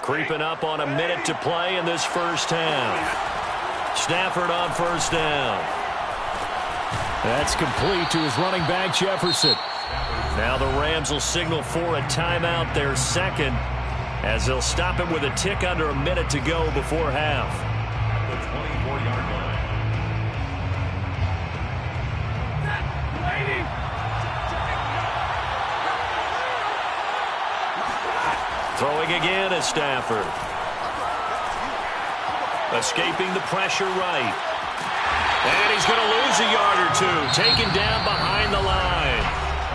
Creeping up on a minute to play in this first half. Stafford on first down. That's complete to his running back, Jefferson. Now the Rams will signal for a timeout, their second, as they'll stop it with a tick under a minute to go before half.
The 24-yard line.
Throwing again is Stafford. Escaping the pressure right. And he's going to lose a yard or two. Taken down behind the line.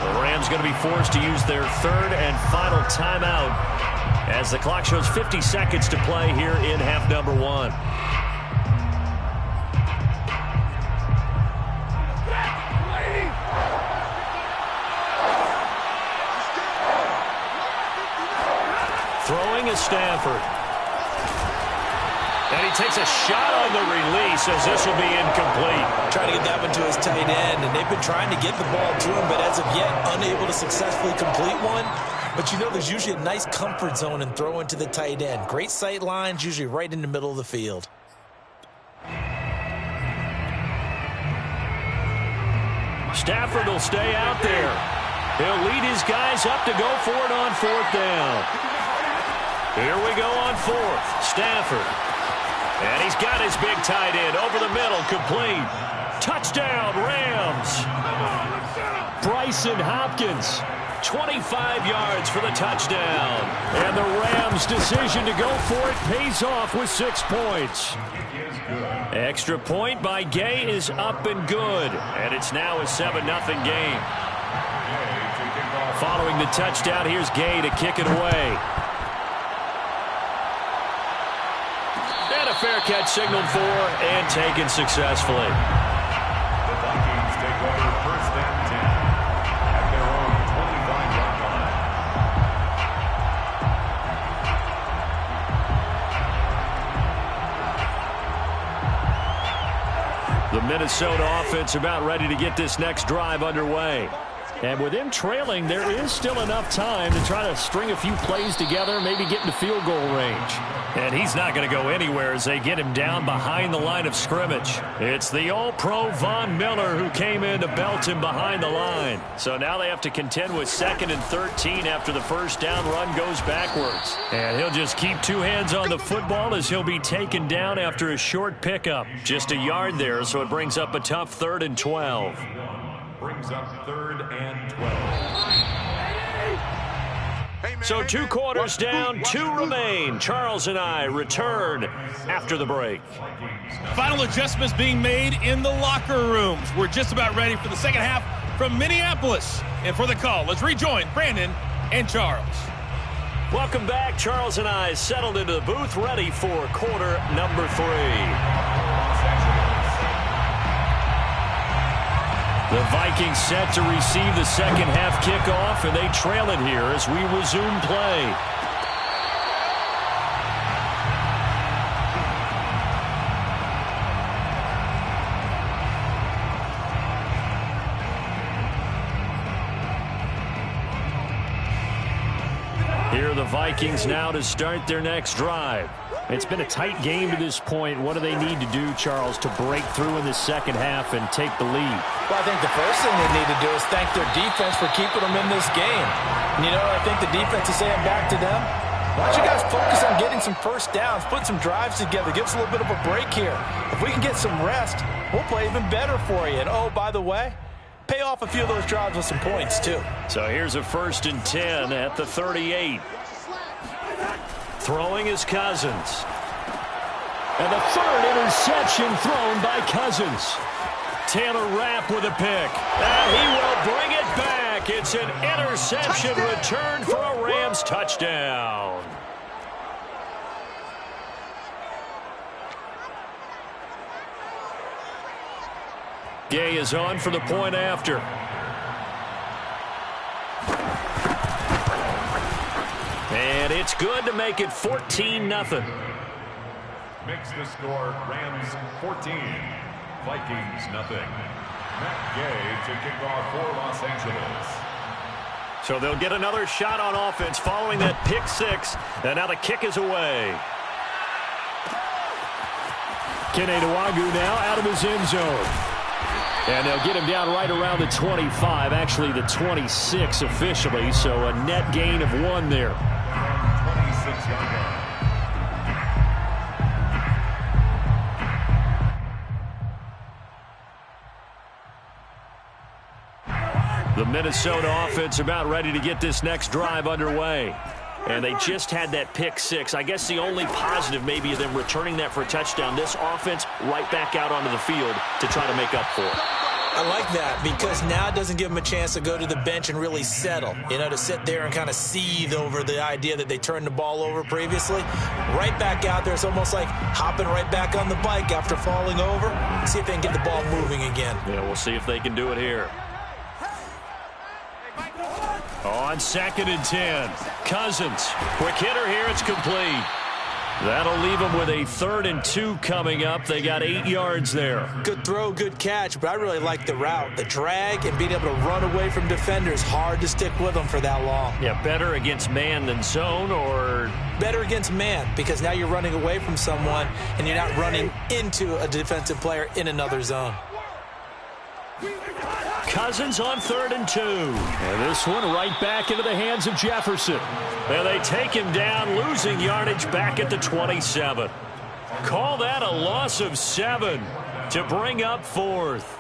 The Rams going to be forced to use their third and final timeout as the clock shows 50 seconds to play here in half number one. Throwing is Stafford. And he takes a shot on the release as this will be incomplete.
Trying to get that one to his tight end, and they've been trying to get the ball to him, but as of yet, unable to successfully complete one. But you know there's usually a nice comfort zone in throwing to the tight end. Great sight lines, usually right in the middle of the field.
Stafford will stay out there. He'll lead his guys up to go for it on fourth down. Here we go on fourth. Stafford. And he's got his big tight end over the middle, complete. Touchdown, Rams. Bryson Hopkins, 25 yards for the touchdown. And the Rams' decision to go for it pays off with 6 points. Extra point by Gay is up and good. And it's now a 7-0 game. Following the touchdown, here's Gay to kick it away. Fair catch signaled for and taken successfully.
The Vikings take over first and 10 at their own 25-yard line.
The Minnesota offense about ready to get this next drive underway. And with him trailing, there is still enough time to try to string a few plays together, maybe get into field goal range. And he's not going to go anywhere as they get him down behind the line of scrimmage. It's the All-Pro Von Miller who came in to belt him behind the line. So now they have to contend with 2nd and 13 after the first down run goes backwards. And he'll just keep 2 hands on the football as he'll be taken down after a short pickup. Just a yard there, so it brings up a tough 3rd and 12.
Brings up 3rd and 12.
So 2 quarters down, 2 remain. Charles and I return after the break.
Final adjustments being made in the locker rooms. We're just about ready for the second half from Minneapolis. And for the call, let's rejoin Brandon and Charles.
Welcome back. Charles and I settled into the booth, ready for quarter number 3. The Vikings set to receive the second half kickoff, and they trail it here as we resume play. Here are the Vikings now to start their next drive.
It's been a tight game to this point. What do they need to do, Charles, to break through in the second half and take the lead?
Well, I think the first thing they need to do is thank their defense for keeping them in this game. And you know, I think the defense is saying back to them, why don't you guys focus on getting some first downs, put some drives together, give us a little bit of a break here. If we can get some rest, we'll play even better for you. And, oh, by the way, pay off a few of those drives with some points, too.
So here's a 1st and 10 at the 38. Throwing is Cousins.
And the third interception thrown by Cousins.
Taylor Rapp with a pick. And he will bring it back. It's an interception return for a Rams touchdown. Gay is on for the point after. And it's good to make it 14-0.
Makes the score Rams 14, Vikings nothing. Matt Gay to kick off for Los Angeles.
So they'll get another shot on offense following that pick 6. And now the kick is away.
Kene Nwangwu now out of his end zone. And they'll get him down right around the 25, actually the 26 officially, so a net gain of 1 there.
26-yard line.
The Minnesota offense about ready to get this next drive underway. And they just had that pick 6. I guess the only positive maybe is them returning that for a touchdown. This offense right back out onto the field to try to make up for it.
I like that because now it doesn't give them a chance to go to the bench and really settle. You know, to sit there and kind of seethe over the idea that they turned the ball over previously. Right back out there. It's almost like hopping right back on the bike after falling over. See if they can get the ball moving again.
Yeah, we'll see if they can do it here. On 2nd and 10. Cousins. Quick hitter here. It's complete. That'll leave them with a 3rd and 2 coming up. They got 8 yards there.
Good throw, good catch, but I really like the route. The drag and being able to run away from defenders. Hard to stick with them for that long.
Yeah, better against man than zone, or?
Better against man, because now you're running away from someone and you're not running into a defensive player in another zone.
Cousins on 3rd and 2.
And this one right back into the hands of Jefferson.
And they take him down, losing yardage back at the 27. Call that a loss of 7 to bring up 4th.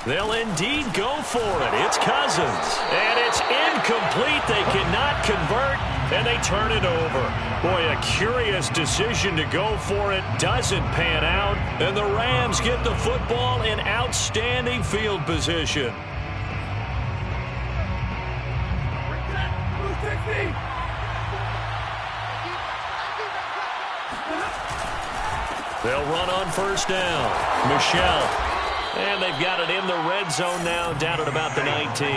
They'll indeed go for it. It's Cousins. And it's incomplete. They cannot convert, and they turn it over. Boy, a curious decision to go for it. Doesn't pan out, and the Rams get the football in outstanding field position. They'll run on 1st down. Michelle. And they've got it in the red zone now, down at about the 19.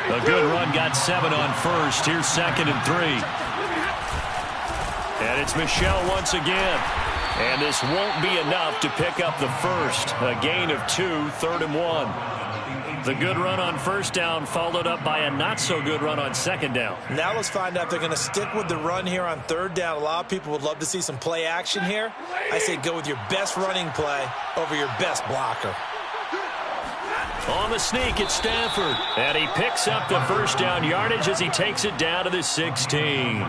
A good run, got 7 on 1st. Here's 2nd and 3. And it's Michelle once again. And this won't be enough to pick up the 1st. A gain of 2, 3rd and 1. The good run on 1st down followed up by a not-so-good run on 2nd down.
Now let's find out if they're going to stick with the run here on 3rd down. A lot of people would love to see some play action here. I say go with your best running play over your best blocker.
On the sneak, it's Stafford. And he picks up the 1st down yardage as he takes it down to the 16.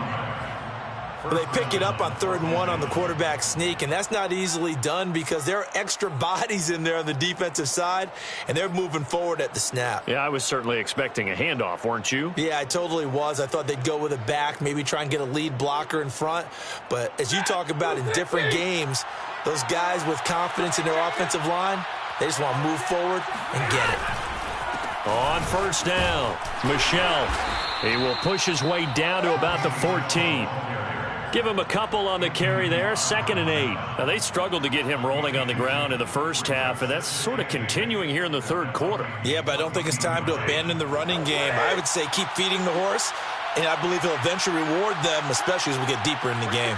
But they pick it up on 3rd and 1 on the quarterback sneak, and that's not easily done because there are extra bodies in there on the defensive side, and they're moving forward at the snap.
Yeah, I was certainly expecting a handoff, weren't you?
Yeah, I totally was. I thought they'd go with a back, maybe try and get a lead blocker in front. But as you talk about in different games, those guys with confidence in their offensive line, they just want to move forward and get it.
On 1st down, Michel. He will push his way down to about the 14. Give him a couple on the carry there, 2nd and 8. Now, they struggled to get him rolling on the ground in the first half, and that's sort of continuing here in the 3rd quarter.
Yeah, but I don't think it's time to abandon the running game. I would say keep feeding the horse, and I believe he'll eventually reward them, especially as we get deeper in the game.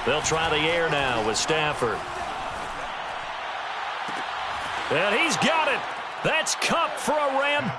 They'll try the air now with Stafford. And he's got it. That's Kupp for a Ram.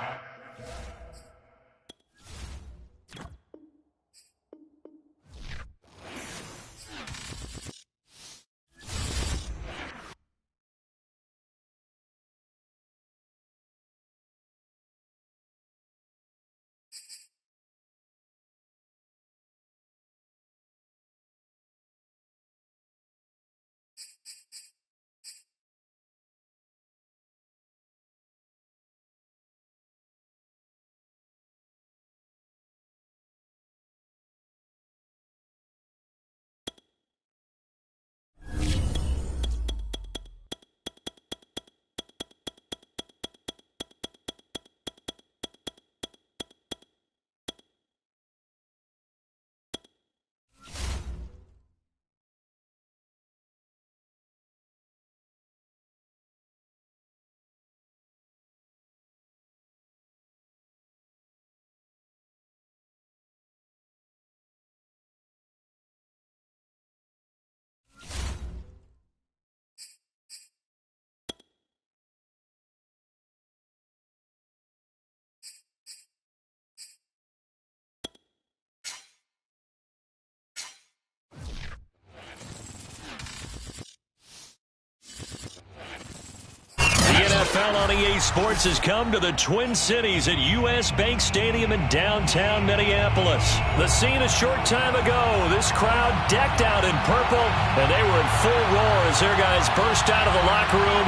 NFL on EA Sports has come to the Twin Cities at U.S. Bank Stadium in downtown Minneapolis. The scene a short time ago, this crowd decked out in purple, and they were in full roar as their guys burst out of the locker room.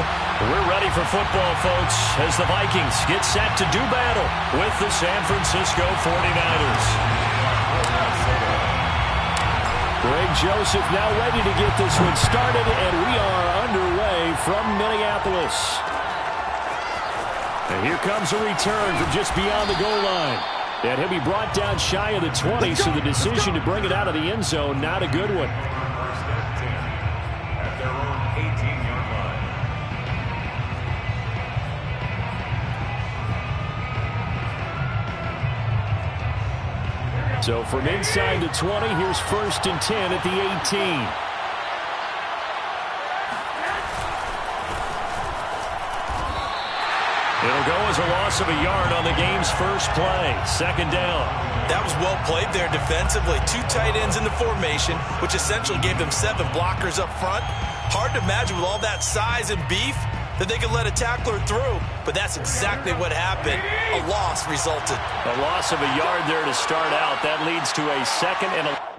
We're ready for football, folks, as the Vikings get set to do battle with the San Francisco 49ers.
Greg Joseph now ready to get this one started, and we are underway from Minneapolis. And here comes a return from just beyond the goal line. And he'll be brought down shy of the 20, so the decision to bring it out of the end zone, not a good one.
First and 10 at their own 18-yard line.
So from inside the 20, here's 1st and 10 at the 18.
It'll go as a loss of a yard on the game's first play. 2nd down.
That was well played there defensively. 2 tight ends in the formation, which essentially gave them 7 blockers up front. Hard to imagine with all that size and beef that they could let a tackler through, but that's exactly what happened. A loss resulted.
A loss of a yard there to start out. That leads to a 2nd and a